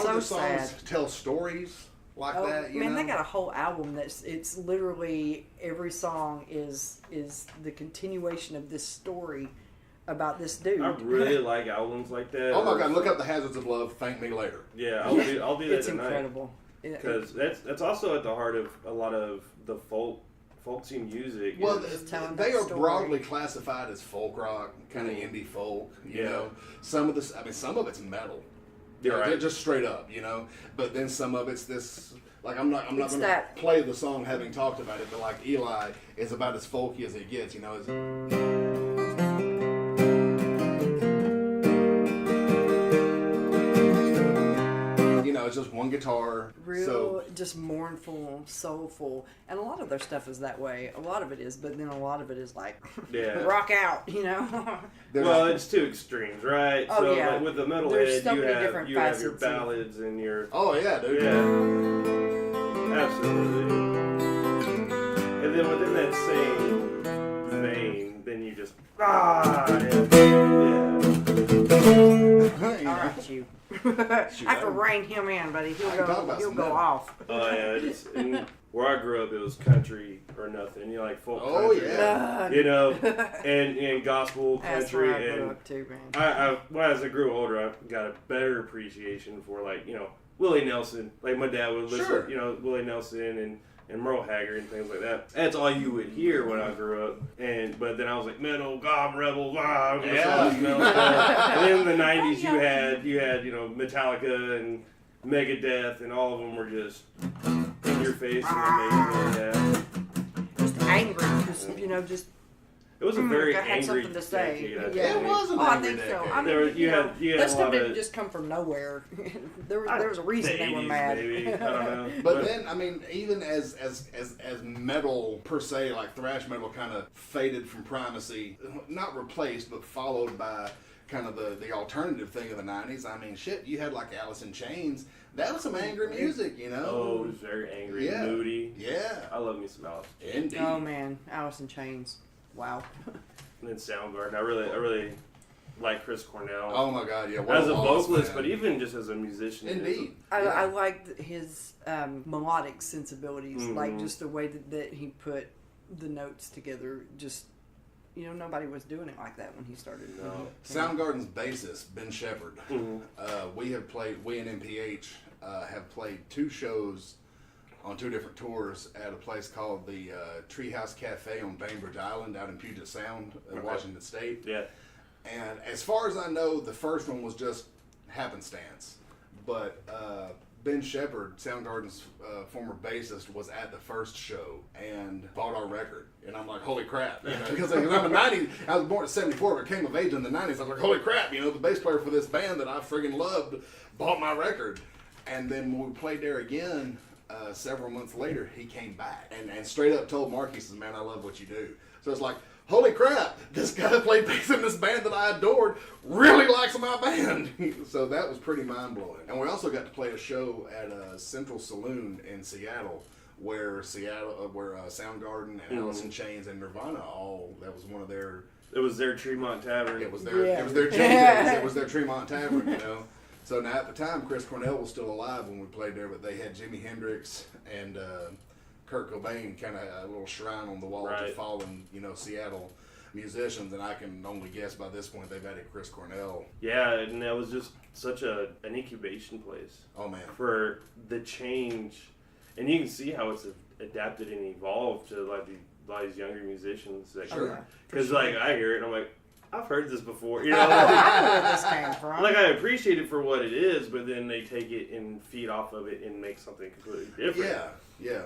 of the so songs sad. tell stories like that. You man, know? they got a whole album it's literally every song is the continuation of this story about this dude. I really like albums like that. Oh my God! Look up "The Hazards of Love." Thank me later. Yeah, I'll do that It's tonight. incredible. Because that's also at the heart of a lot of the folksy music. Well, Just telling they that are story. broadly classified as folk rock, kind of indie folk. You know, some of some of it's metal. You're right. Just straight up, you know. But then some of it's this. Like I'm not going to that- play the song having talked about it, but like Eli is about as folky as it gets, you know. You know, it's just one guitar. Real, just mournful, soulful, and a lot of their stuff is that way. A lot of it is, but then a lot of it is like rock out, you know. Well, it's two extremes, right? Oh, so yeah. like with the metalhead, There's so many you have different your facets ballads and your Oh yeah, dude. absolutely. And then within that same vein, then you just All right, you. I have to rein him in, buddy. He'll go off. Oh yeah, and where I grew up, it was country or nothing. You know, like folk Oh, country. yeah. You know, and gospel That's country, where I grew and up too, man. well, as I grew older, I got a better appreciation for like Willie Nelson. Like my dad would listen, Sure. Willie Nelson and Merle Haggard and things like that. That's all you would hear when I grew up. But then I was like metal, God, rebel, wow. Yeah. And then in the '90s, you had Metallica and Megadeth, and all of them were just in your face and amazing. Just angry, just It was a very I had angry something to say. decade, I think. Yeah. It was an I angry think so. decade. I mean, There was- you had that a stuff lot didn't of- just come from nowhere. there was a reason they were 80s, mad. maybe. I don't know. But then, I mean, even as metal per se, like thrash metal, kind of faded from primacy, not replaced, but followed by kind of the alternative thing of the '90s. I mean, shit, you had like Alice in Chains. That was some angry music, you know. Oh, it was very angry, Yeah. moody. Yeah, I love me some Alice. indeed. Oh man, Alice in Chains. Wow. And then Soundgarden. I really like Chris Cornell Oh my God, yeah. what as a loss, vocalist, man. but even just as a musician. Indeed. I liked his melodic sensibilities, Mhm. like just the way that he put the notes together. Just nobody was doing it like that when he started. No. Soundgarden's bassist Ben Shepherd. Mhm. We and MPH have played two shows on 2 different tours at a place called the Treehouse Cafe on Bainbridge Island out in Puget Sound in Washington State. Yeah. And as far as I know, the first one was just happenstance. But Ben Shepherd, Soundgarden's former bassist, was at the first show and bought our record. And I'm like, holy crap. You know, because I'm a 90s, I was born in 74, but came of age in the 90s. I was like, holy crap, you know, the bass player for this band that I friggin' loved bought my record. And then when we played there again, several months later, he came back and straight up told Mark, he says, man, I love what you do. So it's like, holy crap, this guy that played bass in this band that I adored really likes my band. So that was pretty mind-blowing. And we also got to play a show at a Central Saloon in Seattle where Soundgarden and Alice in Chains and Nirvana that was one of their... It was their Tremont Tavern. It was their JJ's. It was their Tremont Tavern, you know. So now at the time, Chris Cornell was still alive when we played there, but they had Jimi Hendrix and Kurt Cobain kind of a little shrine on the wall to fallen, you know, Seattle musicians, and I can only guess by this point they've added Chris Cornell. Yeah, and that was just such an incubation place. Oh man, for the change, and you can see how it's adapted and evolved to like a lot of these younger musicians. Because like I hear it, and I'm like, I've heard this before, you know. I know where this came from. Like I appreciate it for what it is, but then they take it and feed off of it and make something completely different. Yeah.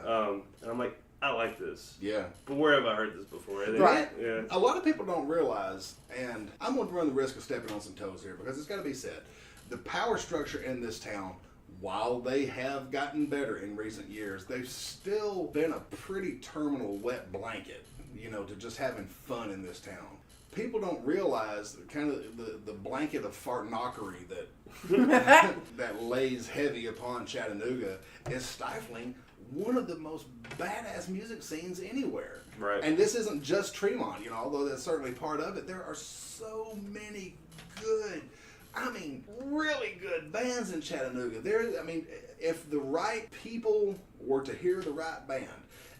And I'm like, I like this. Yeah. But where have I heard this before? Right. Yeah. A lot of people don't realize, and I'm going to run the risk of stepping on some toes here because it's got to be said, the power structure in this town, while they have gotten better in recent years, they've still been a pretty terminal wet blanket, you know, to just having fun in this town. People don't realize kind of the blanket of fartnockery that lays heavy upon Chattanooga is stifling one of the most badass music scenes anywhere. Right. And this isn't just Tremont, you know, although that's certainly part of it. There are so many good, really good bands in Chattanooga. If the right people were to hear the right band,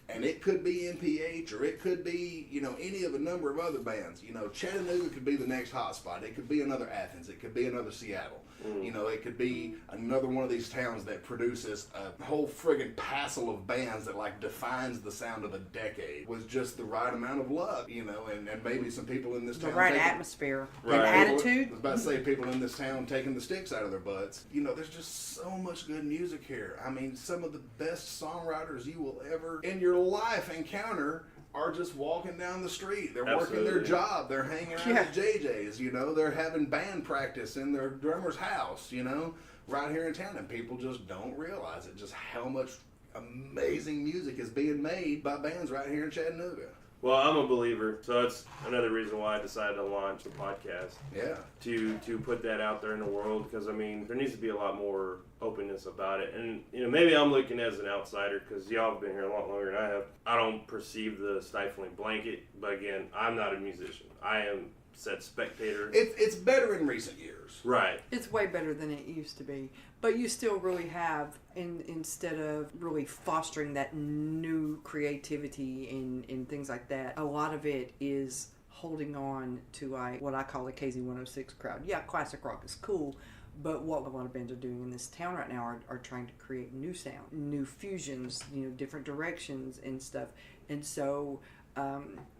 and it could be NPH, or it could be, you know, any of a number of other bands. You know, Chattanooga could be the next hotspot. It could be another Athens. It could be another Seattle. You know, it could be another one of these towns that produces a whole friggin' passel of bands that, like, defines the sound of a decade with just the right amount of love, you know, and maybe some people in this town. The right atmosphere. Right. And attitude. I was about to say people in this town taking the sticks out of their butts. You know, there's just so much good music here. I mean, some of the best songwriters you will ever in your life encounter are just walking down the street. They're working their job. They're hanging out at JJ's, you know. They're having band practice in their drummer's house, you know, right here in town. And people just don't realize it, just how much amazing music is being made by bands right here in Chattanooga. Well, I'm a believer, so that's another reason why I decided to launch the podcast. Yeah. To put that out there in the world, because, I mean, there needs to be a lot more openness about it. And, you know, maybe I'm looking as an outsider, because y'all have been here a lot longer than I have. I don't perceive the stifling blanket, but again, I'm not a musician. I am said spectator. It's better in recent years. Right. It's way better than it used to be. But you still really have, instead of really fostering that new creativity and things like that, a lot of it is holding on to what I call the KZ106 crowd. Yeah, classic rock is cool, but what a lot of bands are doing in this town right now are trying to create new sound, new fusions, you know, different directions and stuff. And so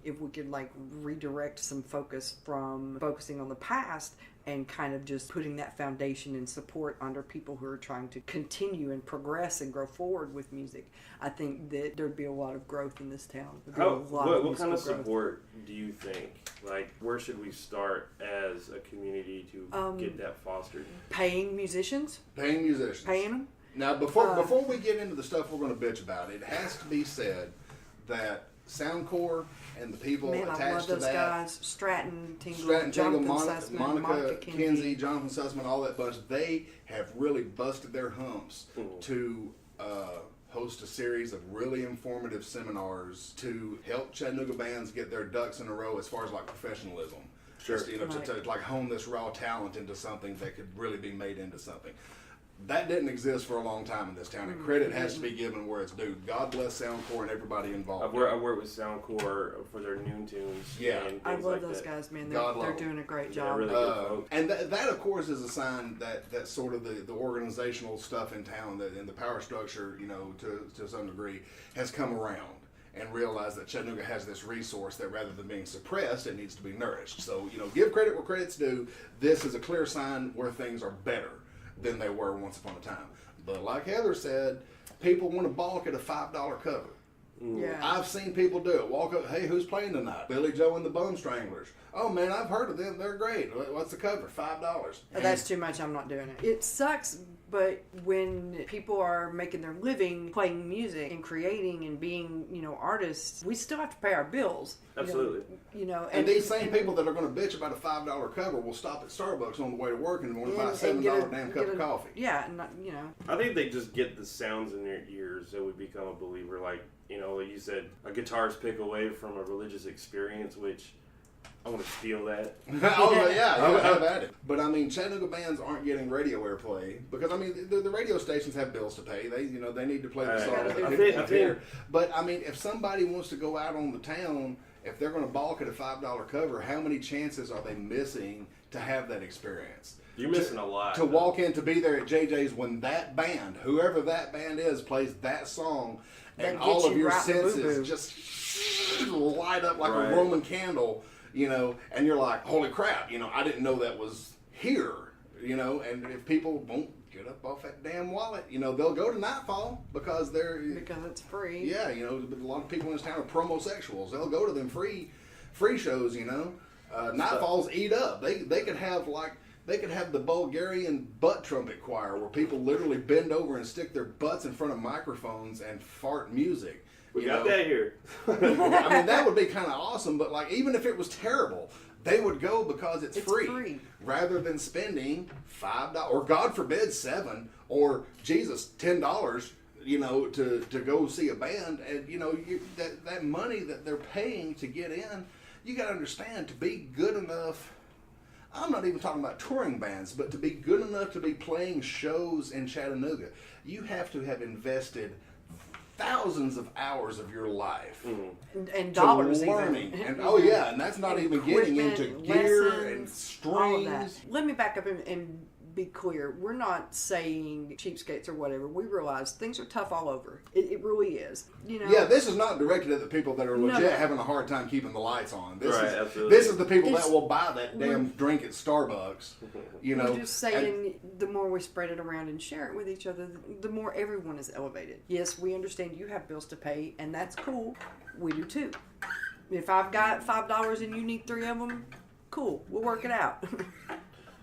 if we could like redirect some focus from focusing on the past and kind of just putting that foundation and support under people who are trying to continue and progress and grow forward with music, I think that there'd be a lot of growth in this town. What kind of support do you think? Like, where should we start as a community to get that fostered? Paying musicians. Paying them. Now, before we get into the stuff we're going to bitch about, it has to be said that SoundCorps and the people attached I love to those that. guys. Stratton, Tingle, Jonathan Sussman, Monica Kinsey, Jonathan Sussman, all that bunch. They have really busted their humps to host a series of really informative seminars to help Chattanooga bands get their ducks in a row as far as like professionalism. Sure. Just, you know, to like hone this raw talent into something that could really be made into something. That didn't exist for a long time in this town, and credit has to be given where it's due. God bless SoundCorps and everybody involved. I work with SoundCorps for their noon tunes. Yeah. And I things love like those that. guys, man. God They're love doing a great Yeah, job. really good folks. And that, of course, is a sign that sort of the organizational stuff in town, and the power structure, to some degree, has come around and realized that Chattanooga has this resource that rather than being suppressed, it needs to be nourished. So, give credit where credit's due. This is a clear sign where things are better than they were once upon a time. But like Heather said, people want to balk at a $5 cover. Yeah. I've seen people do it. Walk up, hey, who's playing tonight? Billy Joe and the Bone Stranglers. Oh man, I've heard of them. They're great. What's the cover? $5. That's too much. I'm not doing it. It sucks, but when people are making their living playing music and creating and being, artists, we still have to pay our bills. Absolutely. And these same people that are going to bitch about a $5 cover will stop at Starbucks on the way to work and want to buy a $7 damn cup of coffee. Yeah, and I think they just get the sounds in their ears, so we become a believer. Like you said, a guitar's pick away from a religious experience, which I want to steal that. Oh, yeah, you have at it. But, Chattanooga bands aren't getting radio airplay because, the radio stations have bills to pay. They, they need to play the song that people hear. But, if somebody wants to go out on the town, if they're going to balk at a $5 cover, how many chances are they missing to have that experience? You're missing a lot. To walk in, to be there at JJ's when that band, whoever that band is, plays that song, and all of your senses just light up like a Roman candle, and you're like, holy crap, I didn't know that was here, and if people won't get up off that damn wallet, they'll go to Nightfall because it's free. Yeah, a lot of people in this town are promosexuals. They'll go to them free shows, Nightfalls eat up. They could have the Bulgarian butt trumpet choir where people literally bend over and stick their butts in front of microphones and fart music. We got that here. That would be kind of awesome, but even if it was terrible, they would go because it's free. Rather than spending $5 or God forbid $7 or Jesus $10, to go see a band, and that money that they're paying to get in, you got to understand, to be good enough. I'm not even talking about touring bands, but to be good enough to be playing shows in Chattanooga, you have to have invested thousands of hours of your life and dollars learning. Even. And and that's not even getting into gear lessons, and strings. All of that. Let me back up and be clear. We're not saying cheapskates or whatever. We realize things are tough all over. It really is. Yeah, this is not directed at the people that are legit having a hard time keeping the lights on. This is the people that will buy that damn drink at Starbucks. We're just saying, the more we spread it around and share it with each other, the more everyone is elevated. Yes, we understand you have bills to pay, and that's cool. We do too. If I've got $5 and you need 3 of them, cool. We'll work it out.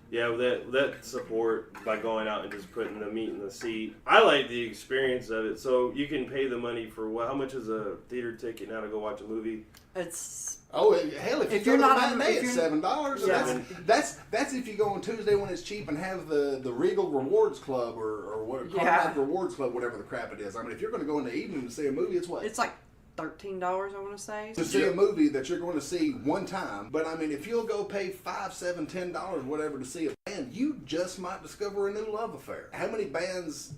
Yeah, that support by going out and just putting the meat in the seat. I like the experience of it. So you can pay the money for how much is a theater ticket now to go watch a movie? It's hell, if you're not on matinee, it's $7. Yeah. That's if you go on Tuesday when it's cheap and have the Regal Rewards Club or what Conrad Rewards Club, whatever the crap it is. If you're going to go in the evening to see a movie, it's what? It's like $13, I want to say. To see a movie that you're going to see one time. But if you'll go pay $5, $7, $10, whatever to see a band, you just might discover a new love affair. How many bands,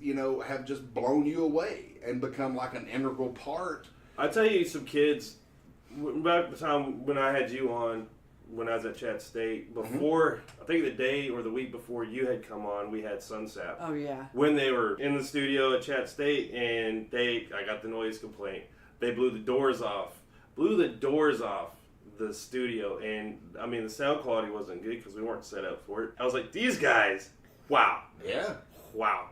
have just blown you away and become like an integral part? I tell you, some kids, back the time when I had you on, when I was at Chat State, before, I think the day or the week before you had come on, we had Sunsap. Oh, yeah. When they were in the studio at Chat State, and I got the noise complaint. They blew the doors off the studio, and the sound quality wasn't good because we weren't set up for it. I was like, these guys, wow. Yeah. Wow.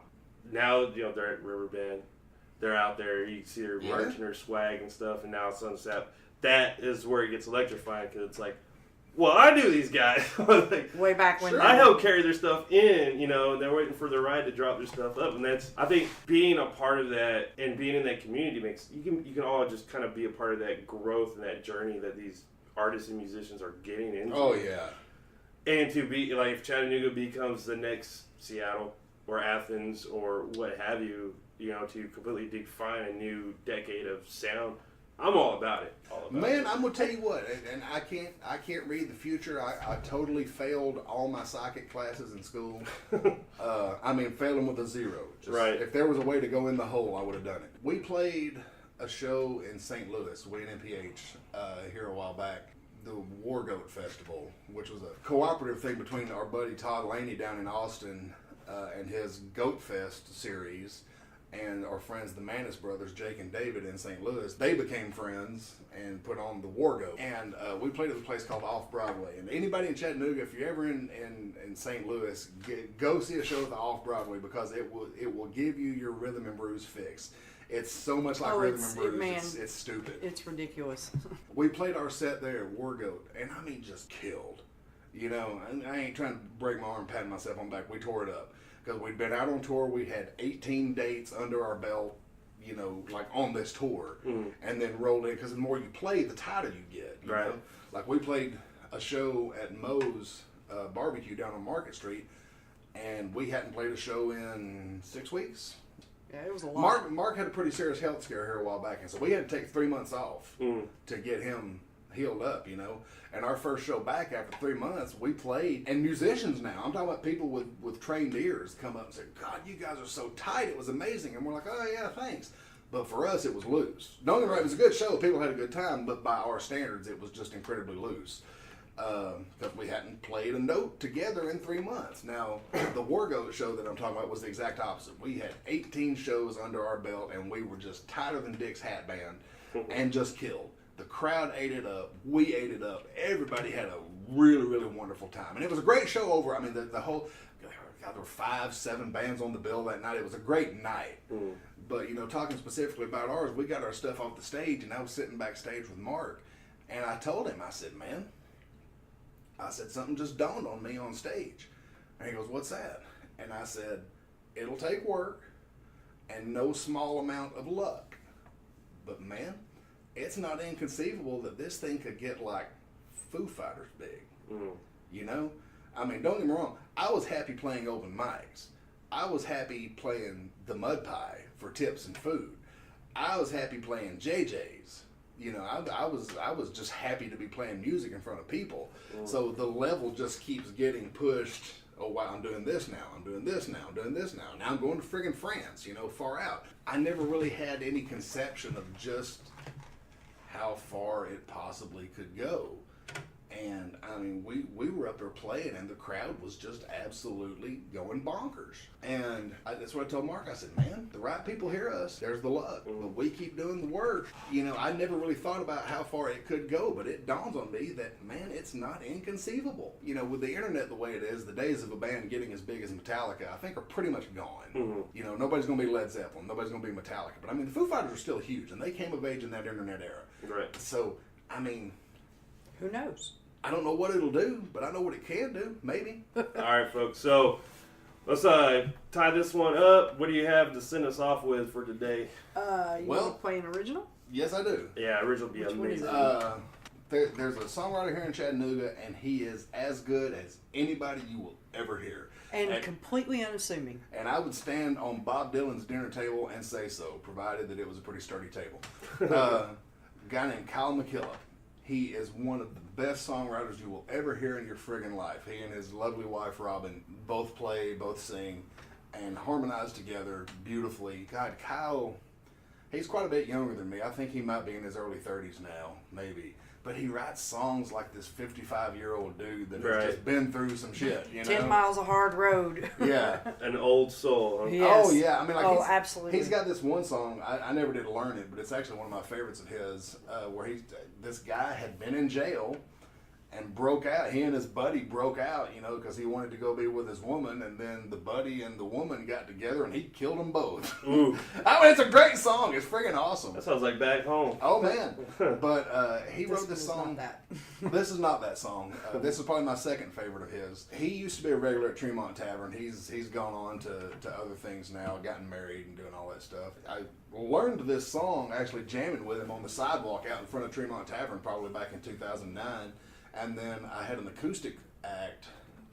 Now, they're at Riverbend. They're out there. You see their merch and their swag and stuff, and now Sunsap. That is where it gets electrifying because it's like, well, I knew these guys. Like, way back when. I helped carry their stuff in, and they're waiting for their ride to drop their stuff up. And I think being a part of that and being in that community makes, you can all just kind of be a part of that growth and that journey that these artists and musicians are getting into. Oh, yeah. And to be, like, if Chattanooga becomes the next Seattle or Athens or what have you, to completely define a new decade of sound, I'm all about it. Man, I'm gonna tell you what, and I can't read the future. I totally failed all my psychic classes in school. I mean, failing with a 0. Just, Right. If there was a way to go in the hole, I would have done it. We played a show in St. Louis, we at MPH, here a while back. The War Goat Festival, which was a cooperative thing between our buddy Todd Laney down in Austin and his Goat Fest series, and our friends the Manis brothers, Jake and David in St. Louis. They became friends and put on the War Goat. And we played at a place called Off Broadway. And anybody in Chattanooga, if you're ever in St. Louis, go see a show at the Off Broadway, because it will give you your rhythm and blues fix. It's so much like rhythm and blues. It's stupid. It's ridiculous. We played our set there at War Goat, and I mean, just killed. You know, I ain't trying to break my arm, patting myself on the back. We tore it up. Because we'd been out on tour. We had 18 dates under our belt, you know, like on this tour. And then rolled in. Because the more you play, the tighter you get. You know? Like we played a show at Moe's Barbecue down on Market Street. And we hadn't played a show in 6 weeks. Yeah, it was a lot. Mark had a pretty serious health scare here a while back. And so we had to take 3 months off to get him healed up, you know. And our first show back after 3 months, we played. And musicians now, I'm talking about people with trained ears, come up and say, God, you guys are so tight. It was amazing. And we're like, oh, yeah, thanks. But for us, it was loose. Don't get me wrong, it was a good show. People had a good time. But by our standards, it was just incredibly loose. Because we hadn't played a note together in 3 months. Now, the War Goat show that I'm talking about was the exact opposite. We had 18 shows under our belt, and we were just tighter than Dick's Hat Band and just killed. The crowd ate it up. We ate it up. Everybody had a really, really wonderful time. And it was a great show over. I mean, the whole, God, there were 5, 7 bands on the bill that night. It was a great night. But, you know, talking specifically about ours, we got our stuff off the stage, and I was sitting backstage with Mark. And I told him, I said, man, something just dawned on me on stage. And he goes, what's that? And I said, it'll take work and no small amount of luck. But, man, it's not inconceivable that this thing could get like Foo Fighters big. You know? I mean, don't get me wrong. I was happy playing open mics. I was happy playing the Mud Pie for tips and food. I was happy playing JJ's. You know, I was just happy to be playing music in front of people. So the level just keeps getting pushed. Oh, wow, I'm doing this now. I'm doing this now. I'm doing this now. Now I'm going to friggin' France, you know, far out. I never really had any conception of just how far it possibly could go. And, I mean, we were up there playing, and the crowd was just absolutely going bonkers. And that's what I told Mark. I said, man, the right people hear us. There's the luck. But we keep doing the work. You know, I never really thought about how far it could go, but it dawns on me that, man, it's not inconceivable. You know, with the internet the way it is, the days of a band getting as big as Metallica, I think, are pretty much gone. You know, nobody's going to be Led Zeppelin. Nobody's going to be Metallica. But, I mean, the Foo Fighters are still huge, and they came of age in that internet era. So, I mean, who knows? I don't know what it'll do, but I know what it can do, maybe. All right, folks. So let's tie this one up. What do you have to send us off with for today? You want to play an original? Yes, I do. Yeah, original be amazing. There's a songwriter here in Chattanooga, and he is as good as anybody you will ever hear. And completely unassuming. And I would stand on Bob Dylan's dinner table and say so, provided that it was a pretty sturdy table. A guy named Kyle McKillop. He is one of the best songwriters you will ever hear in your friggin' life. He and his lovely wife, Robin, both play, both sing, and harmonize together beautifully. God, Kyle, he's quite a bit younger than me. I think he might be in his early 30s now, maybe. But he writes songs like this 55-year-old dude that has just been through some shit, you know? 10 miles of hard road. Yeah. An old soul. Huh? Yes. Oh, yeah. I mean, like absolutely. He's got this one song, I never did learn it, but it's actually one of my favorites of his, where this guy had been in jail and broke out. He and his buddy broke out, you know, because he wanted to go be with his woman, and then the buddy and the woman got together, and he killed them both. Ooh. I mean, it's a great song. It's friggin' awesome. That sounds like Back Home. Oh, man. But he wrote this song. Not that. This is not that song. This is probably my second favorite of his. He used to be a regular at Tremont Tavern. He's gone on to other things now, gotten married and doing all that stuff. I learned this song actually jamming with him on the sidewalk out in front of Tremont Tavern probably back in 2009. And then I had an acoustic act,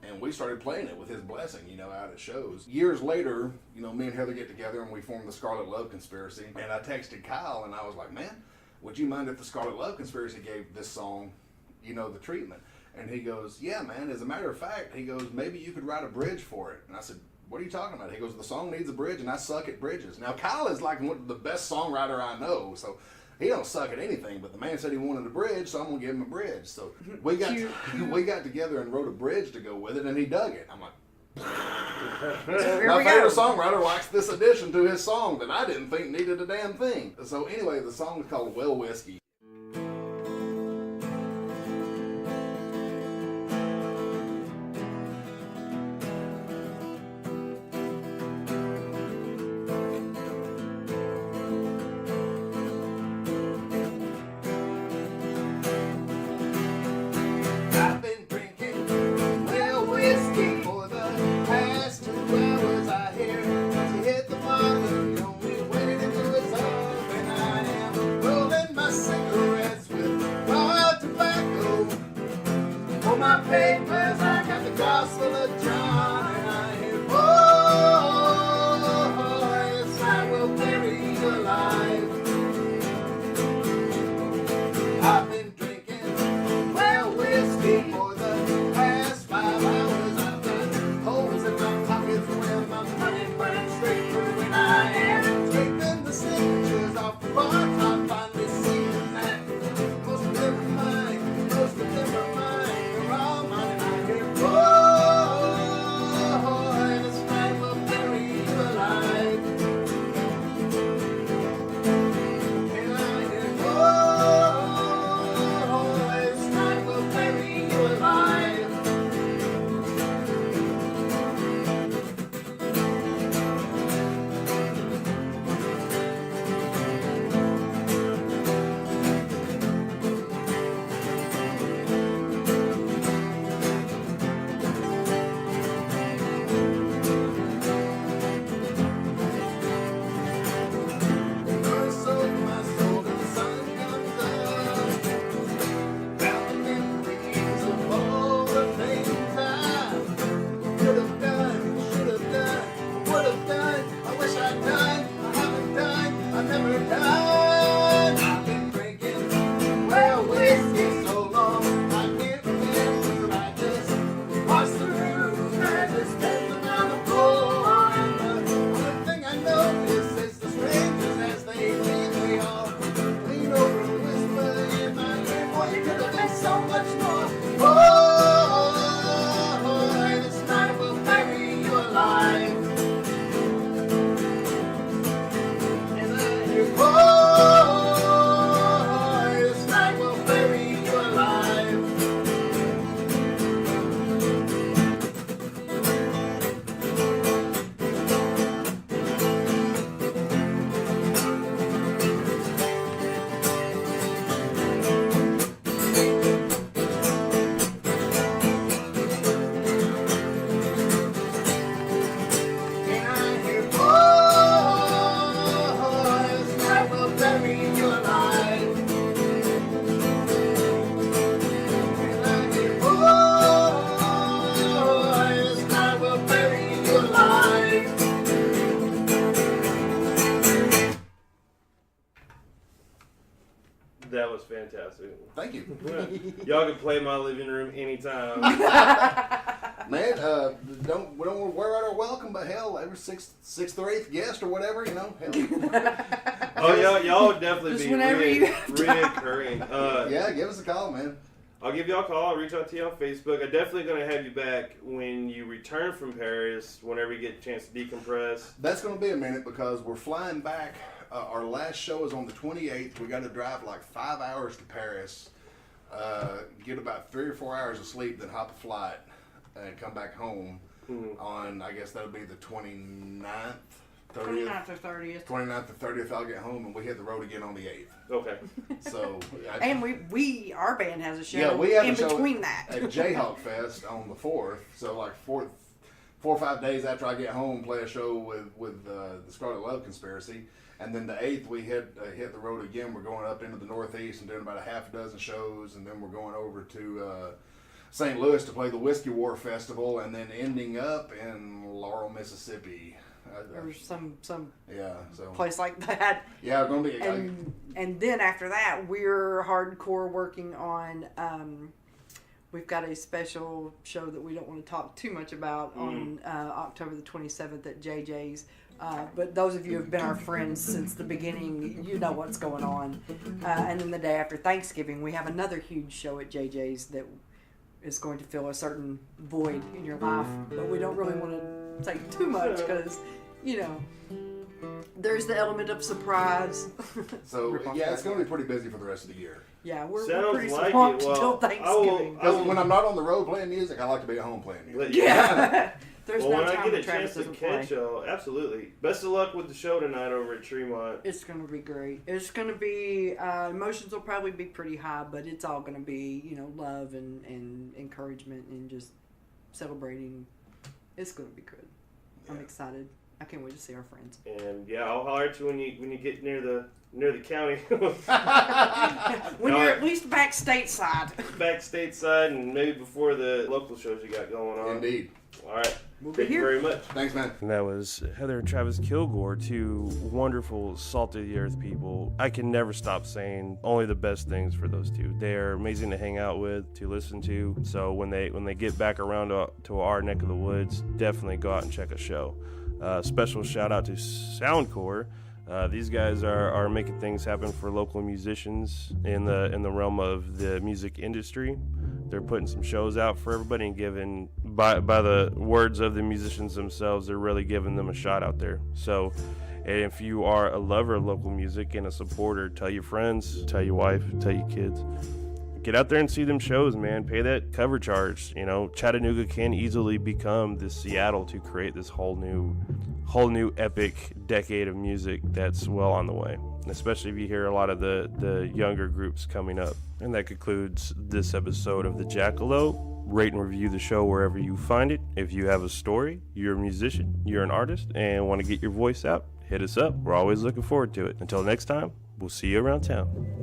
and we started playing it with his blessing, you know, out at shows. Years later, you know, me and Heather get together, and we formed the Scarlet Love Conspiracy. And I texted Kyle, and I was like, man, would you mind if the Scarlet Love Conspiracy gave this song, you know, the treatment? And he goes, yeah, man, as a matter of fact, he goes, maybe you could write a bridge for it. And I said, what are you talking about? He goes, the song needs a bridge, and I suck at bridges. Now, Kyle is like the best songwriter I know, so he don't suck at anything, but the man said he wanted a bridge, so I'm going to give him a bridge. So we got together and wrote a bridge to go with it, and he dug it. I'm like, my favorite songwriter likes this addition to his song that I didn't think needed a damn thing. So anyway, the song is called Well Whiskey. That was fantastic. Thank you. Y'all can play my living room anytime. Man, don't wear out our welcome, but hell, every sixth or eighth guest or whatever, you know. Hell. Oh, y'all would definitely Just be whenever you have reoccurring. Yeah, give us a call, man. I'll give y'all a call. I'll reach out to you on Facebook. I'm definitely going to have you back when you return from Paris, whenever you get a chance to decompress. That's going to be a minute because we're flying back. Our last show is on the 28th. We got to drive like 5 hours to Paris, get about 3 or 4 hours of sleep, then hop a flight and come back home on, I guess that'll be the 29th, 29th or 30th. 29th or 30th, I'll get home and we hit the road again on the 8th. Okay. So, And our band has a show we have in a show between that. at Jayhawk Fest on the 4th. So like 4 or 5 days after I get home, play a show with the Scarlet Love Conspiracy. And then the 8th, we hit the road again. We're going up into the Northeast and doing about a half a dozen shows. And then we're going over to St. Louis to play the Whiskey War Festival. And then ending up in Laurel, Mississippi. Or some so place like that. Yeah, we're going to be... And then after that, we're hardcore working on We've got a special show that we don't want to talk too much about on October the 27th at JJ's. But those of you who have been our friends since the beginning, you know what's going on. And then the day after Thanksgiving, we have another huge show at JJ's that is going to fill a certain void in your life. But we don't really want to say too much because, you know, there's the element of surprise. So, yeah, it's going to be pretty busy for the rest of the year. Yeah, we're Sounds pretty like swamped it. Well, until Thanksgiving. Because when I'm not on the road playing music, I like to be at home playing music. Yeah. There's Well, no when time I get when a Travis chance to doesn't play. catch y'all, absolutely. Best of luck with the show tonight over at Tremont. It's going to be great. It's going to be, emotions will probably be pretty high, but it's all going to be, you know, love and encouragement and just celebrating. It's going to be good. I'm excited. I can't wait to see our friends. And yeah, I'll holler at you when you get near the county. When you're at least back stateside. Back stateside and maybe before the local shows you got going on. Indeed. All right. We'll be Thank you here. very much. Thanks, man. And that was Heather and Travis Kilgore, two wonderful, salt of the earth people. I can never stop saying only the best things for those two. They are amazing to hang out with, to listen to. So when they get back around to our neck of the woods, definitely go out and check a show. Special shout out to SoundCorps. These guys are making things happen for local musicians in the realm of the music industry. They're putting some shows out for everybody and giving, by the words of the musicians themselves, they're really giving them a shot out there. So if you are a lover of local music and a supporter, tell your friends, tell your wife, tell your kids. Get out there and see them shows, man. Pay that cover charge. You know, Chattanooga can easily become this Seattle to create this whole new epic decade of music that's well on the way. Especially if you hear a lot of the younger groups coming up. And that concludes this episode of the Jackalope. Rate and review the show wherever you find it. If you have a story, you're a musician, you're an artist, and want to get your voice out, hit us up. We're always looking forward to it. Until next time, we'll see you around town.